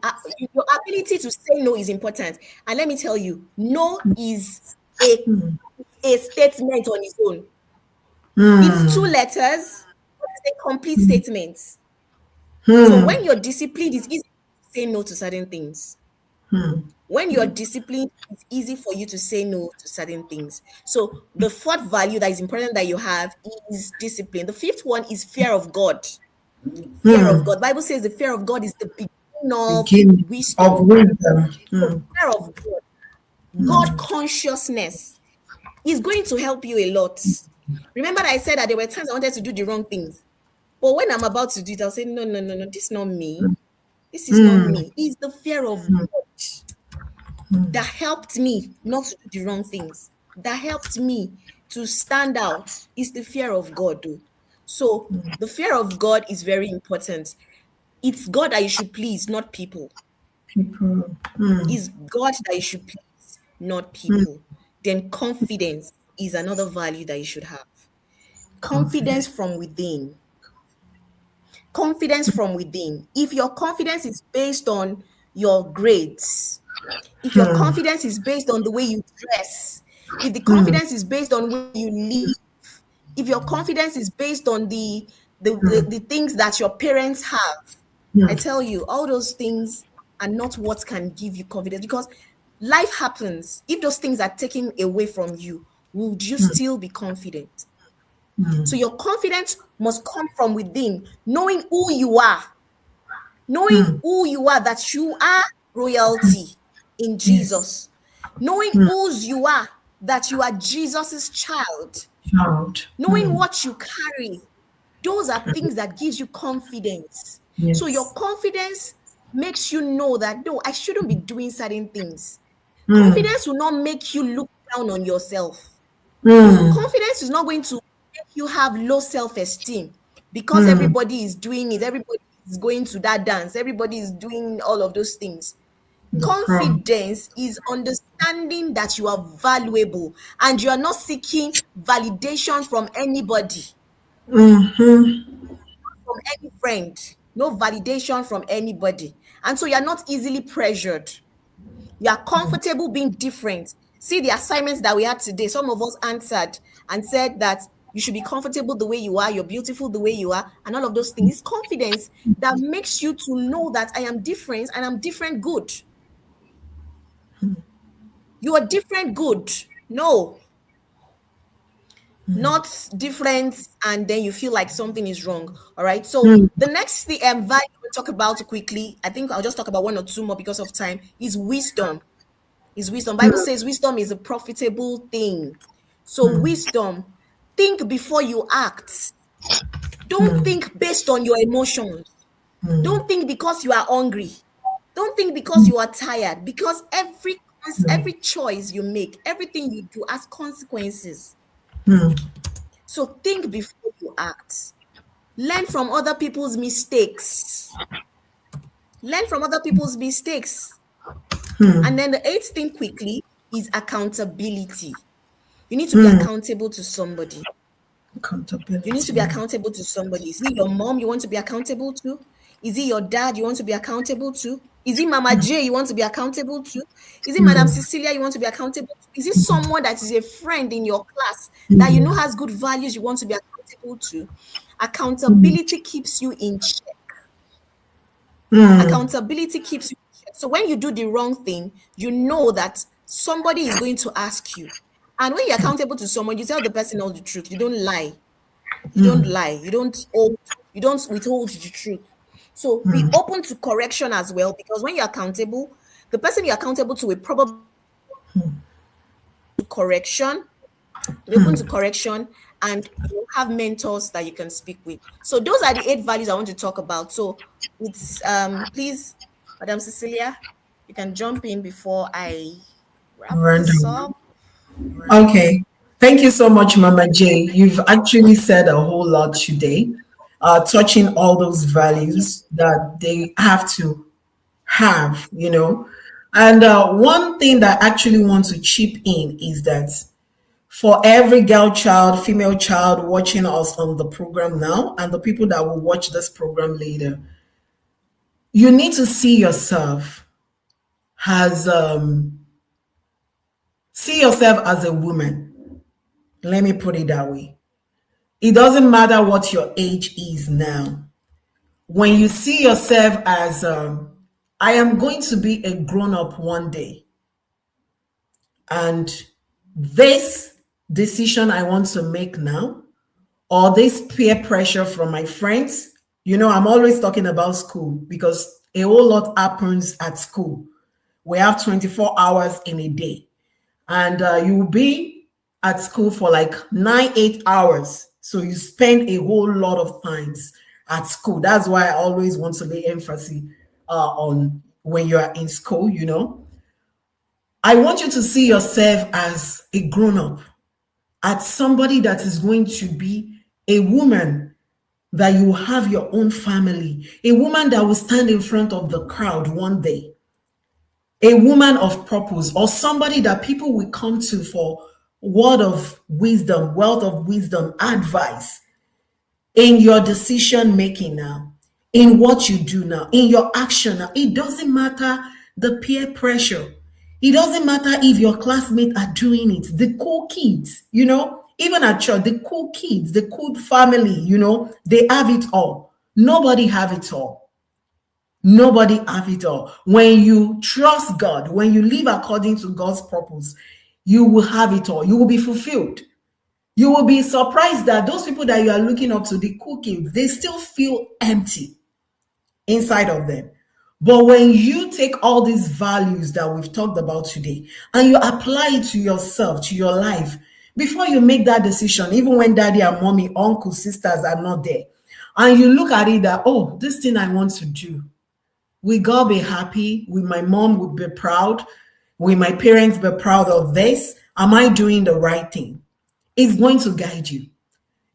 your ability to say no is important. And let me tell you, no is a statement on its own. It's 2 letters, but it's a complete statement. So when you're disciplined, it's easy to say no to certain things. When you're disciplined, it's easy for you to say no to certain things. So the 4th value that is important that you have is discipline. The 5th one is fear of God. Fear of God. Bible says the fear of God is the beginning of beginning of wisdom. wisdom. So fear of God, God consciousness is going to help you a lot. Remember that I said that there were times I wanted to do the wrong things. But when I'm about to do it, I'll say, no, this is not me. This is not me. It's the fear of God that helped me not to do the wrong things. That helped me to stand out. It's the fear of God, though. So the fear of God is very important. It's God that you should please, not people. People. It's God that you should please, not people. Then confidence is another value that you should have. Confidence Confident. from within. Confidence from within. If your confidence is based on your grades, if your confidence is based on the way you dress, if the confidence is based on where you live, if your confidence is based on the things that your parents have, I tell you, all those things are not what can give you confidence, because life happens. If those things are taken away from you, would you still be confident? So your confidence must come from within, knowing who you are, that you are royalty in Yes. Jesus, knowing whose you are, that you are Jesus's child, Child. knowing what you carry. Those are things that gives you confidence. So your Yes. confidence makes you know that no, I shouldn't be doing certain things. Confidence will not make you look down on yourself. Confidence is not going to make you have low self-esteem because everybody is doing it. Everybody is going to that dance. Everybody is doing all of those things. The problem. Confidence is understanding that you are valuable and you are not seeking validation from anybody, from any friend, no validation from anybody. And so you're not easily pressured. You are comfortable being different. See the assignments that we had today. Some of us answered and said that you should be comfortable the way you are, you're beautiful the way you are, and all of those things. It's confidence that makes you to know that I am different and I'm different good. You are different good. No, not different, and then you feel like something is wrong. All right. So Mm, the next thing value we'll talk about quickly, I think I'll just talk about one or two more because of time, is wisdom. Is wisdom. Bible mm, says wisdom is a profitable thing. So wisdom, think before you act. Don't think based on your emotions. Don't think because you are hungry. Don't think because you are tired. Because every choice you make, everything you do has consequences. So think before you act. Learn from other people's mistakes. Learn from other people's mistakes. And then the eighth thing quickly is accountability. You need to be accountable to somebody. You need to accountability. be accountable to somebody. Is it your mom you want to be accountable to? Is it your dad you want to be accountable to? Is it Mama J you want to be accountable to? Is it Madam Cecelia you want to be accountable to? Is it someone that is a friend in your class that you know has good values you want to be accountable to? Accountability keeps you in check. Accountability keeps you in check. So when you do the wrong thing, you know that somebody is going to ask you. And when you're accountable to someone, you tell the person all the truth. You don't lie. You don't lie. You don't withhold the truth. So be open to correction as well, because when you're accountable, the person you're accountable to will probably correction, be open to correction, and you have mentors that you can speak with. So those are the 8 values I want to talk about. So it's please, Madam Cecilia, you can jump in before I wrap this Random. up. Okay. Thank you so much, Mama J. You've actually said a whole lot today, touching all those Thank you. values that they have to have. And one thing that I actually want to chip in is that for every girl child, female child watching us on the program now, and the people that will watch this program later, you need to as see yourself as a woman. Let me put it that way. It doesn't matter what your age is now. When you see yourself as I am going to be a grown up one day, and this decision I want to make now, or this peer pressure from my friends. I'm always talking about school because a whole lot happens at school. We have 24 hours in a day, and you will be at school for like 9, 8 hours. So you spend a whole lot of times at school. That's why I always want to lay emphasis on when you are in school. I want you to see yourself as a grown up, as somebody that is going to be a woman, that you have your own family, a woman that will stand in front of the crowd one day, a woman of purpose, or somebody that people will come to for word of wisdom, wealth of wisdom, advice in your decision making now, in what you do now, in your action now. It doesn't matter the peer pressure. It doesn't matter if your classmates are doing it. The cool kids, even at church, the cool kids, the cool family, they have it all. Nobody have it all. Nobody have it all. When you trust God, when you live according to God's purpose, you will have it all. You will be fulfilled. You will be surprised that those people that you are looking up to, the cool kids, they still feel empty inside of them. But when you take all these values that we've talked about today and you apply it to yourself, to your life, before you make that decision, even when daddy and mommy, uncle, sisters are not there, and you look at it that, oh, this thing I want to do, will God be happy? Will my mom would be proud? Will my parents be proud of this? Am I doing the right thing? It's going to guide you.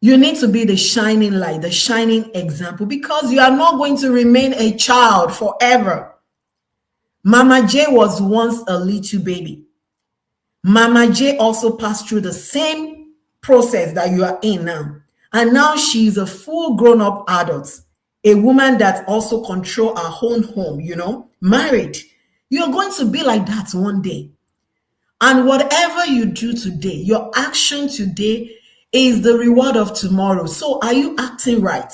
You need to be the shining light, the shining example, because you are not going to remain a child forever. Mama J was once a little baby. Mama J also passed through the same process that you are in now. And now she's a full grown up adult, a woman that also control her own home, married. You're going to be like that one day. And whatever you do today, your action today is the reward of tomorrow. So are you acting right?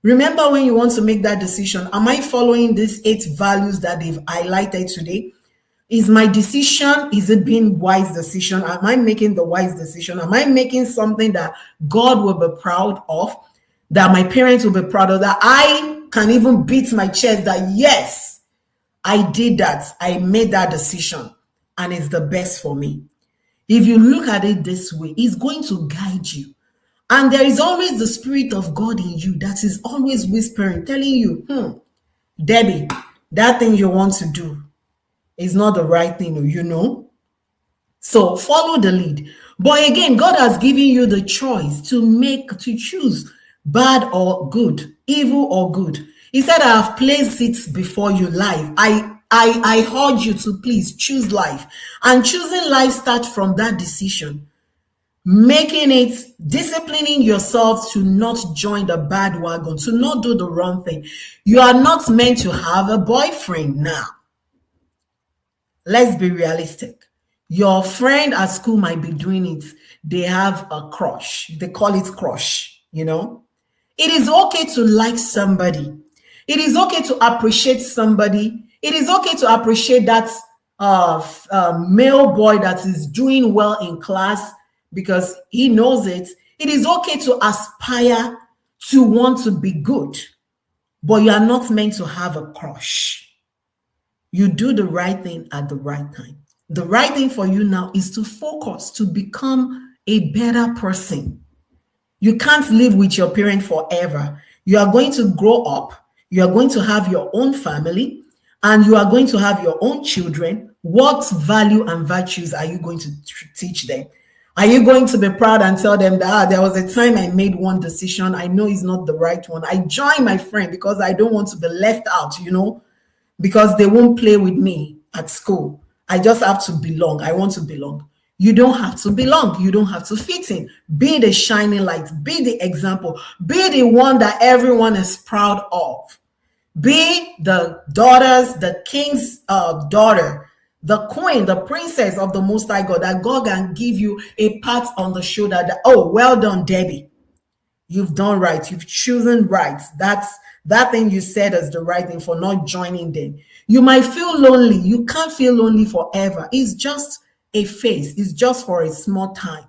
Remember, when you want to make that decision, am I following these 8 values that they've highlighted today? Is my decision, is it being wise decision? Am I making the wise decision? Am I making something that God will be proud of, that my parents will be proud of, that I can even beat my chest that yes, I did that, I made that decision, and it's the best for me? If you look at it this way, it's going to guide you. And there is always the Spirit of God in you that is always whispering, telling you, Debbie, that thing you want to do is not the right thing, you know. So follow the lead. But again, God has given you the choice to choose bad or good, evil or good. He said, I have placed it before you, life. I urge you to please choose life. And choosing life starts from that decision. Making it, disciplining yourself to not join the bad wagon, to not do the wrong thing. You are not meant to have a boyfriend now. Let's be realistic. Your friend at school might be doing it. They have a crush. They call it crush, you know. It is okay to like somebody. It is okay to appreciate somebody. It is okay to appreciate that male boy that is doing well in class because he knows it. It is okay to aspire to want to be good, but you are not meant to have a crush. You do the right thing at the right time. The right thing for you now is to focus, to become a better person. You can't live with your parent forever. You are going to grow up. You are going to have your own family, and you are going to have your own children. What value and virtues are you going to teach them? Are you going to be proud and tell them that there was a time I made one decision, I know it's not the right one, I joined my friend because I don't want to be left out, you know, because they won't play with me at school. I just have to belong. I want to belong. You don't have to belong. You don't have to fit in. Be the shining light. Be the example. Be the one that everyone is proud of. Be the daughters, the king's daughter, the queen, the princess of the Most High God, that God can give you a pat on the shoulder that, oh, well done, Debbie. You've done right. You've chosen right. That thing you said is the right thing for not joining them. You might feel lonely. You can't feel lonely forever. It's just a phase. It's just for a small time.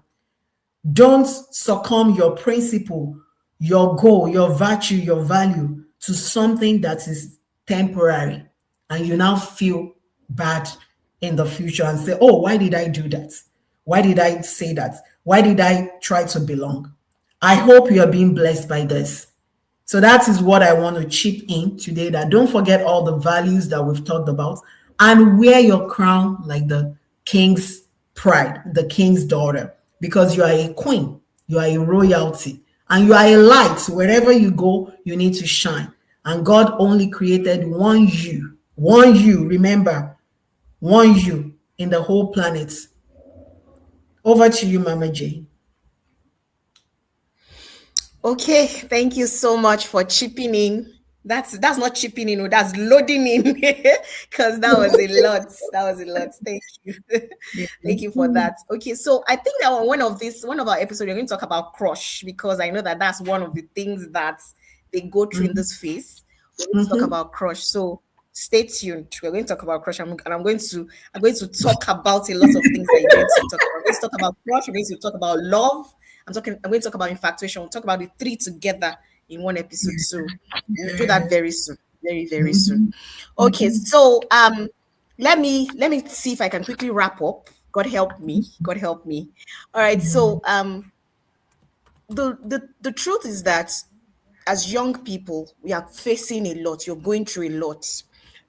Don't succumb your principle, your goal, your virtue, your value to something that is temporary. And you now feel bad in the future and say, oh, why did I do that? Why did I say that? Why did I try to belong? I hope you are being blessed by this. So that is what I want to chip in today, that don't forget all the values that we've talked about and wear your crown like the king's pride, the king's daughter, because you are a queen, you are a royalty, and you are a light. Wherever you go, you need to shine. And God only created one you, remember, one you in the whole planet. Over to you, Mama J. Okay, thank you so much for chipping in. That's not chipping in, that's loading in, because that was a lot. That was a lot. Thank you. Thank you for that. Okay, so I think that one of our episodes, we're going to talk about crush, because I know that that's one of the things that they go through in this phase. We're going to talk about crush. So stay tuned. We're going to talk about crush, and I'm going to talk about a lot of things that you're going to talk about. Let's talk about crush. We're going to talk about love. I'm going to talk about infatuation. We'll talk about the three together in one episode. So we'll do that very soon. Very, very soon. Okay, so let me see if I can quickly wrap up. God help me. God help me. All right. So the truth is that as young people, we are facing a lot. You're going through a lot.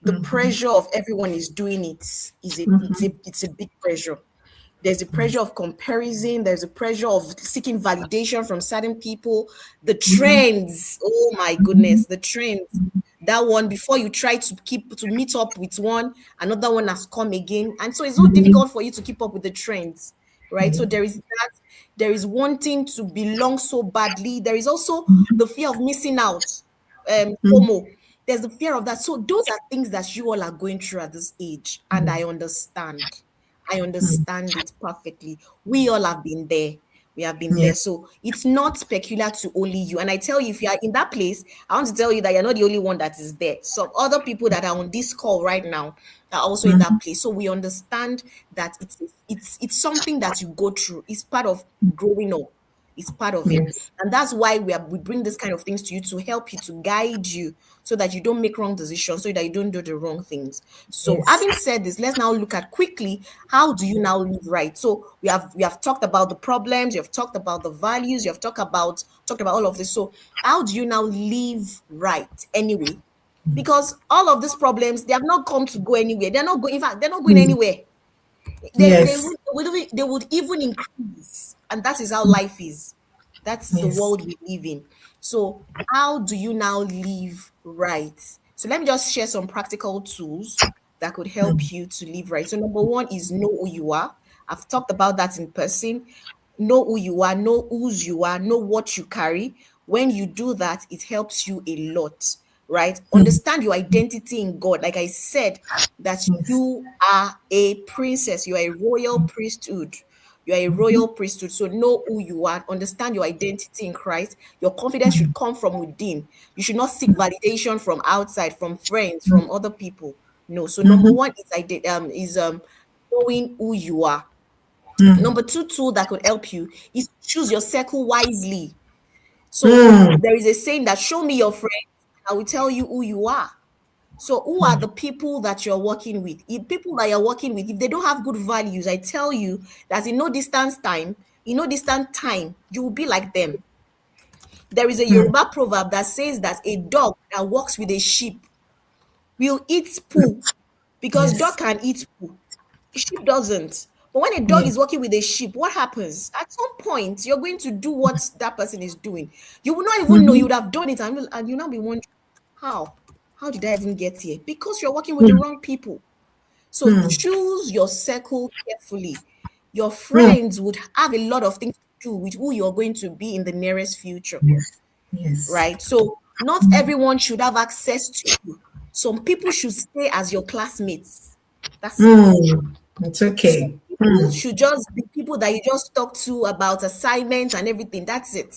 The pressure of everyone is doing it it's a big pressure. There's a pressure of comparison. There's a pressure of seeking validation from certain people. The trends, oh my goodness, the trends. That one, before you try to meet up with one, another one has come again. And so it's so difficult for you to keep up with the trends, right? So there is that. There is wanting to belong so badly. There is also the fear of missing out, FOMO. There's the fear of that. So those are things that you all are going through at this age. And I understand. I understand it perfectly. We all have been there. We have been Yeah. there. So it's not peculiar to only you. And I tell you, if you are in that place, I want to tell you that you're not the only one that is there. Some other people that are on this call right now are also in that place. So we understand that it's something that you go through. It's part of growing up. It's part of it. Yes. And that's why we bring this kind of things to you, to help you, to guide you, so that you don't make wrong decisions, so that you don't do the wrong things. So Yes. having said this, let's now look at quickly, how do you now live right? So we have talked about the problems, you have talked about the values, you have talked about all of this. So how do you now live right anyway? Because all of these problems, they have not come to go anywhere. They're not going, in fact, they're not going Mm. anywhere. Yes. They would even increase, and that is how life is. That's the Yes. world we live in. So how do you now live right? So let me just share some practical tools that could help you to live right. So number one is know who you are. I've talked about that in person. Know who you are, know whose you are, know what you carry. When you do that, it helps you a lot, right? Mm. Understand your identity in God. Like I said, that Yes. you are a princess, you are a royal priesthood. You are a Mhm. royal priesthood. So know who you are, understand your identity in Christ. Your confidence should come from within. You should not seek validation from outside, from friends, from other people. No. So number Mhm. one is knowing who you are. Mm. Number two tool that could help you is choose your circle wisely. So Mm. there is a saying that show me your friends, I will tell you who you are. So who are the people that you're working with? If people that you're working with, if they don't have good values, I tell you that in no distant time, you will be like them. There is a Mm. Yoruba proverb that says that a dog that walks with a sheep will eat poo, because dog Yes. can eat poo. Sheep doesn't. But when a dog Yeah. is working with a sheep, what happens? At some point, you're going to do what that person is doing. You will not even know. You Mhm. would have done it, and you'll not be wondering, how? How did I even get here? Because you're working with the Mm. wrong people. So Mm. choose your circle carefully. Your Mm. friends would have a lot of things to do with who you're going to be in the nearest future, Yes. Yes. right? So not everyone should have access to you. Some people should stay as your classmates. That's it. Mm. It's Some okay. people Mm. should just be people that you just talk to about assignments and everything. That's it.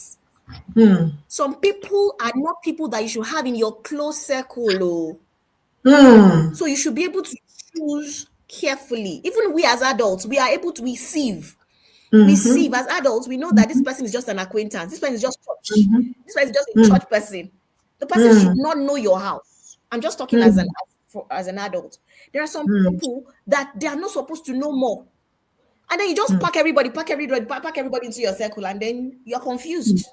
Mm. Some people are not people that you should have in your close circle. Oh. Mm. So you should be able to choose carefully. Even we as adults, we are able to receive. Receive Mhm. as adults, we know that this person is just an acquaintance. This person is just church. Mhm. This person is just a Mm. church person. The person should Mm. not know your house. I'm just talking Mm. as an adult. There are some Mm. people that they are not supposed to know more. And then you just Mm. pack everybody into your circle, and then you're confused.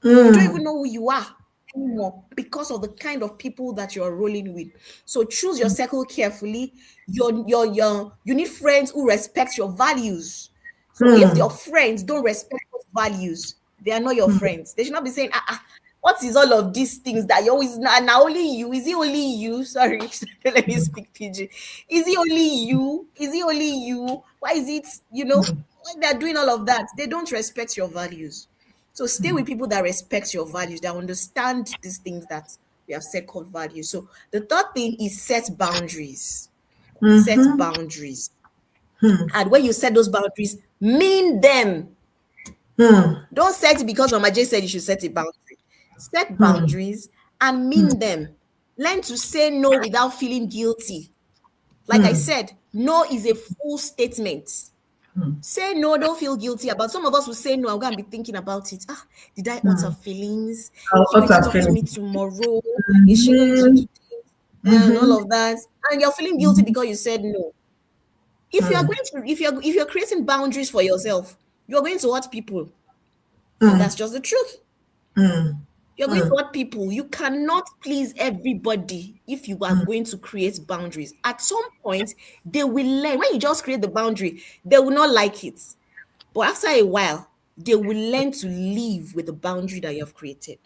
You don't even Mm. know who you are anymore because of the kind of people that you're rolling with. So choose your circle carefully. You need friends who respect your values. So if your Mm. friends don't respect those values, they are not your friends. They should not be saying, what is all of these things that you always, now only you? Is it only you? Sorry, let me speak PG. Is it only you? Is it only you? Why is it, why they're doing all of that? They don't respect your values. So stay with people that respect your values, that understand these things that we have said called values. So the third thing is set boundaries. Set Mhm. boundaries. Mm. And when you set those boundaries, mean them. Mm. Don't set it because Mama J said you should set a boundary. Set Mm. boundaries and Mm. mean them. Learn to say no without feeling guilty. Like I Mm. said, no is a full statement. Mm. Say no, don't feel guilty about. Some of us will say no. I'm gonna be thinking about it. Did I hurt her Mm. feelings? How Is she what going to are talk to me feeling? tomorrow? Is she going to do Mhm. this and all Mhm. of that? And you're feeling guilty Mhm. because you said no. If you are Mm. going to, if you're creating boundaries for yourself, you're going to hurt people, and that's Mm. just the truth. Mm. You're going to Mm. hurt people. You cannot please everybody if you are Mm. going to create boundaries. At some point, they will learn. When you just create the boundary, they will not like it. But after a while, they will learn to live with the boundary that you have created.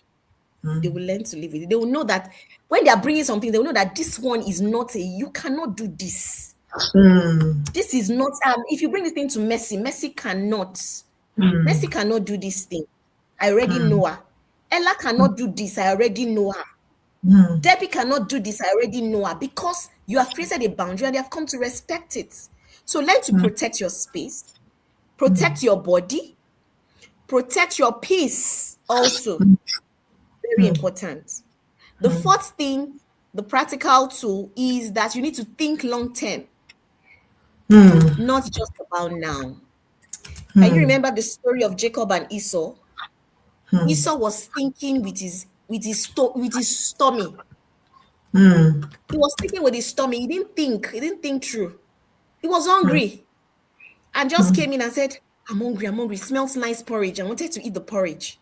They Mm. will learn to live with it. They will know that when they are bringing something, they will know that this one is not you cannot do this. Mm. This is not, if you bring this thing to Messi cannot. Mm. Messi cannot do this thing. I already Mm. know her. Ella cannot do this. I already know her. Debbie cannot do this. I already know her, because you have created a boundary and they have come to respect it. So learn to protect your space, protect your body, protect your peace also. Very important. The fourth thing, the practical tool, is that you need to think long term, not just about now. Can you remember the story of Jacob and Esau? Esau was thinking with his stomach. He was thinking with his stomach. He didn't think. He didn't think through. He was hungry and just came in and said, I'm hungry. I'm hungry. It smells nice porridge. I wanted to eat the porridge.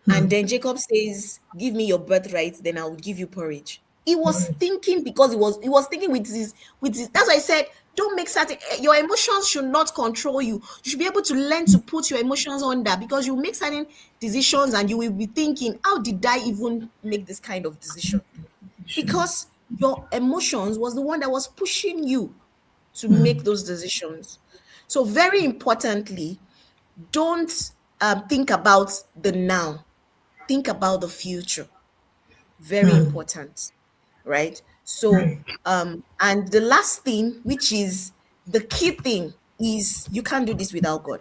And then Jacob says, give me your birthright, then I will give you porridge. He was thinking, because he was thinking with his. That's why I said, don't make certain, your emotions should not control you. You should be able to learn to put your emotions under, because you make certain decisions and you will be thinking, how did I even make this kind of decision? Because your emotions was the one that was pushing you to make those decisions. So very importantly, don't think about the now. Think about the future. Very important, right? So, and the last thing, which is the key thing, is you can't do this without God.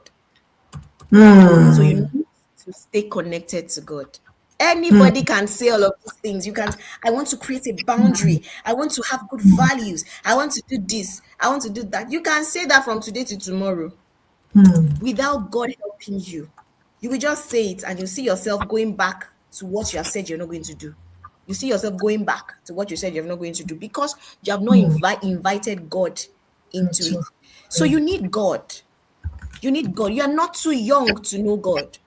So you need to stay connected to God. Anybody can say all of these things. You can't. I want to create a boundary. I want to have good values. I want to do this. I want to do that. You can say that from today to tomorrow without God helping you. You will just say it and you see yourself going back to what you have said you're not going to do. You see yourself going back to what you said you're not going to do, because you have not invited God into it. So you need God. You need God. You are not too young to know God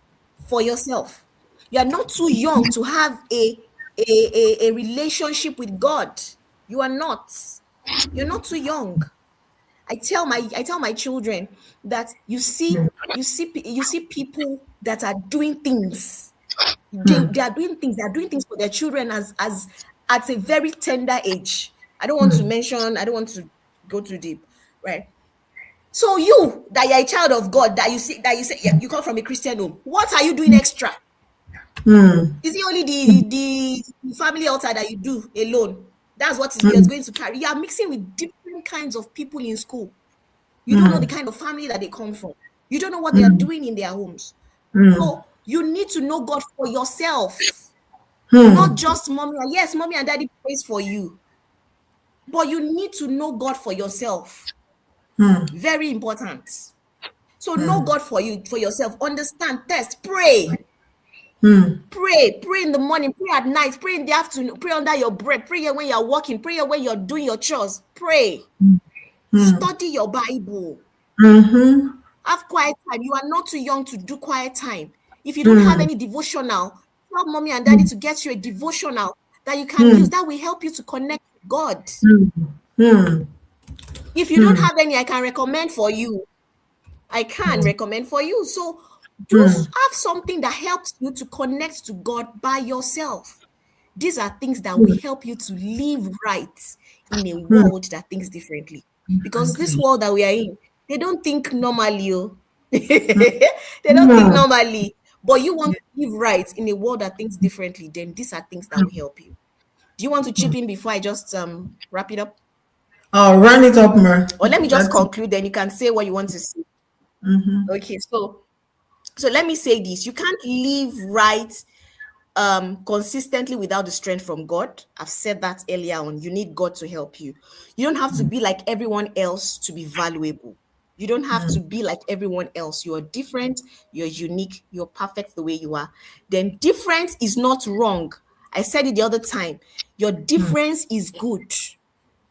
for yourself. You are not too young to have a relationship with God. You are not. You're not too young. I tell my children that you see people that are doing things. They are doing things. They are doing things for their children as at a very tender age. I don't want to go too deep, right? So you, that you're a child of God, that you say yeah, you come from a Christian home, what are you doing extra? Is it only the family altar that you do alone? That's what you're going to carry. You are mixing with different kinds of people in school. You don't know the kind of family that they come from. You don't know what they are doing in their homes. So you need to know God for yourself, not just mommy. Yes, mommy and daddy prays for you, but you need to know God for yourself. Very important. So know God for yourself. Understand, test, pray. Pray in the morning, pray at night, pray in the afternoon, pray under your breath, pray when you're walking, pray when you're doing your chores. Pray. Study your Bible. Have quiet time. You are not too young to do quiet time. If you don't have any devotional, tell mommy and daddy to get you a devotional that you can use. That will help you to connect with God. If you don't have any, I can recommend for you. So just have something that helps you to connect to God by yourself. These are things that will help you to live right in a world that thinks differently. Because this world that we are in, they don't think normally. They don't think normally. But you want to live right in a world that thinks differently, then these are things that will help you. Do you want to chip in before I just wrap it up? Oh, run it up, Mer. Or let me just conclude, then you can say what you want to say. Okay, so let me say this. You can't live right consistently without the strength from God. I've said that earlier on. You need God to help you. You don't have to be like everyone else to be valuable. You don't have to be like everyone else. You're different, you're unique, you're perfect the way you are. Then difference is not wrong. I said it the other time. Your difference is good.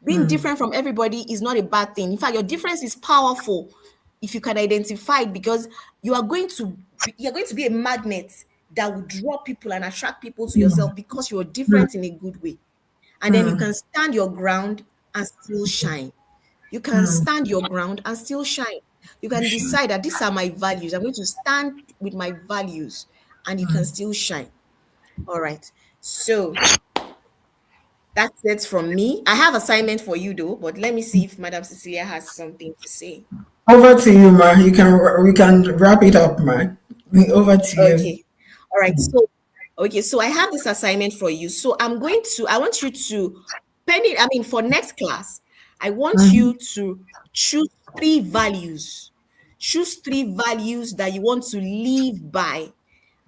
Being different from everybody is not a bad thing. In fact, your difference is powerful if you can identify it, because you're going to be a magnet that will draw people and attract people to yourself, because you're different in a good way. And then you can stand your ground and still shine. You can stand your ground and still shine. You can decide that these are my values. I'm going to stand with my values, and you can still shine. All right. So that's it from me. I have assignment for you though, but let me see if Madam Cecelia has something to say. Over to you, We can wrap it up, Ma. Over to you. Okay. All right. So Okay, so I have this assignment for you. So I want you to for next class, I want Mhm. you to choose three values. Choose three values that you want to live by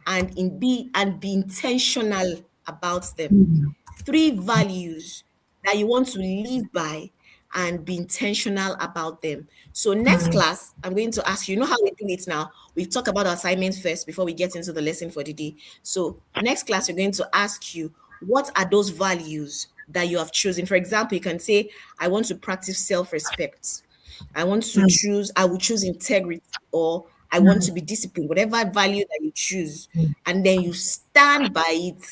and be intentional about them. Three values that you want to live by and be intentional about them. So next class, I'm going to ask you, you know how we do it now? We talk about our assignments first before we get into the lesson for the day. So next class, we're going to ask you, what are those values that you have chosen? For example, you can say, I want to practice self-respect. I will choose integrity, or I want to be disciplined, whatever value that you choose, and then you stand by it.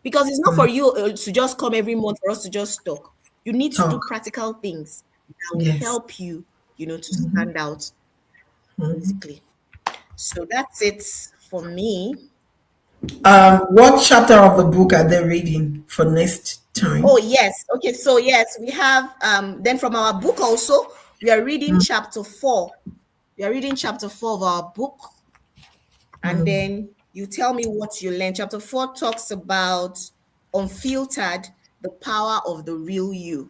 Because it's not for you to just come every month for us to just talk. You need to do Talk. practical things that will Yes. help you, to stand out, basically. So that's it for me. What chapter of the book are they reading for next Oh, time? yes. Okay, so yes, we have then from our book also, we are reading chapter 4. We are reading chapter 4 of our book, and then you tell me what you learned. Chapter 4 talks about unfiltered, the power of the real you.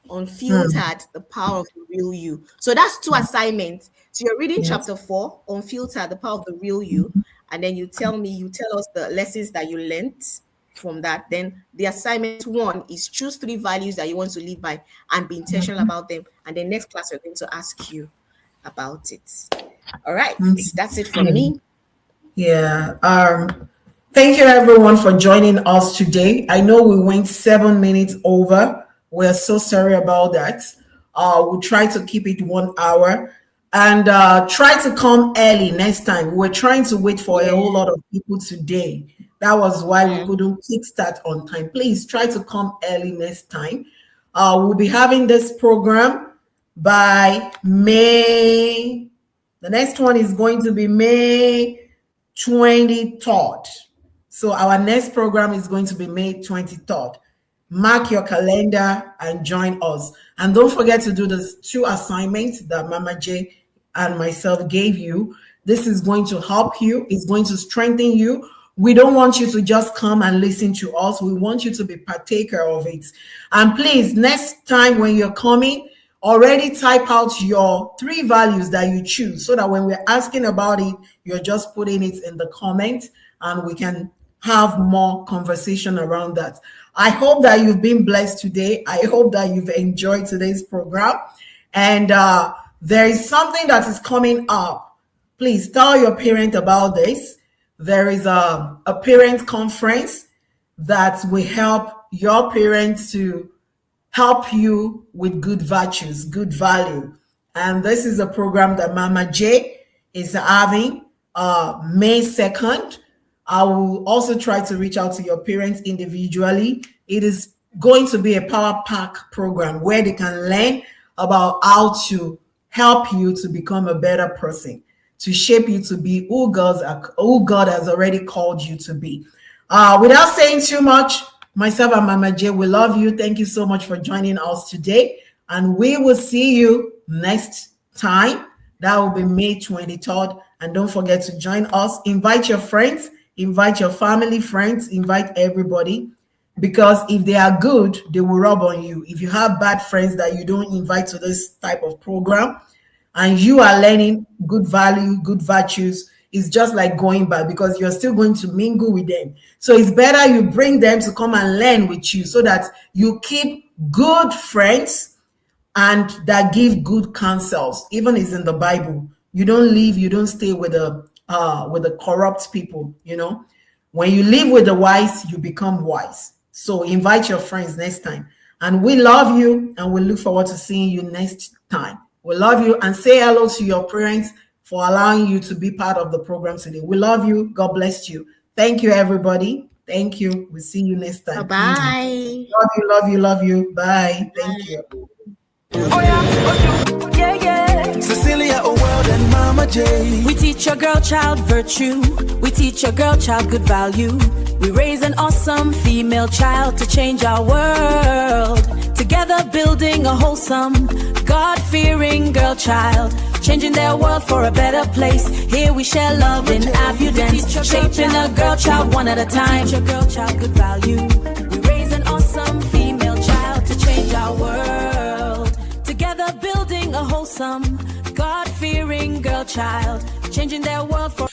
Unfiltered, the power of the real you. So that's two assignments. So you're reading Yes. chapter 4, unfiltered, the power of the real you, and then you tell us the lessons that you learned from that. Then the assignment 1 is choose three values that you want to live by and be intentional about them. And then next class we're going to ask you about it. All right, that's it from Okay. me. Yeah. Thank you everyone for joining us today. I know we went 7 minutes over. We're so sorry about that. We'll try to keep it 1 hour and try to come early next time. We're trying to wait for a whole Yeah. lot of people today. That was why we couldn't kickstart on time. Please try to come early next time. We'll be having this program by May. The next one is going to be May 23rd. So our next program is going to be May 23rd. Mark your calendar and join us. And don't forget to do the 2 assignments that Mama J and myself gave you. This is going to help you. It's going to strengthen you. We don't want you to just come and listen to us. We want you to be partaker of it. And please, next time when you're coming, already type out your 3 values that you choose so that when we're asking about it, you're just putting it in the comment and we can have more conversation around that. I hope that you've been blessed today. I hope that you've enjoyed today's program. And there is something that is coming up. Please tell your parent about this. There is a parent conference that will help your parents to help you with good virtues, good value. And this is a program that Mama J is having May 2nd. I will also try to reach out to your parents individually. It is going to be a power pack program where they can learn about how to help you to become a better person, to shape you to be who God has already called you to be. Without saying too much, myself and Mama J, we love you. Thank you so much for joining us today. And we will see you next time. That will be May 23rd. And don't forget to join us. Invite your friends, invite your family, friends, invite everybody. Because if they are good, they will rub on you. If you have bad friends that you don't invite to this type of program, and you are learning good value, good virtues, it's just like going back because you're still going to mingle with them. So it's better you bring them to come and learn with you so that you keep good friends and that give good counsels. Even is in the Bible. You don't live, you don't stay with the corrupt people, When you live with the wise, you become wise. So invite your friends next time. And we love you and we look forward to seeing you next time. We love you and say hello to your parents for allowing you to be part of the program today. We love you. God bless you. Thank you, everybody. Thank you. We'll see you next time. Bye-bye. Love you, love you, love you. Bye. Thank you. Oh yeah, yeah, yeah. Cecelia, a world and Mama J. We teach your girl child virtue. We teach your girl child good value. We raise an awesome female child to change our world. Together building a wholesome, God-fearing girl child. changing their world for a better place. Here we share love in abundance, shaping a girl child one at a time. Teach a girl child good value. We raise an awesome female child to change our world. Together building a wholesome, God-fearing girl child, changing their world for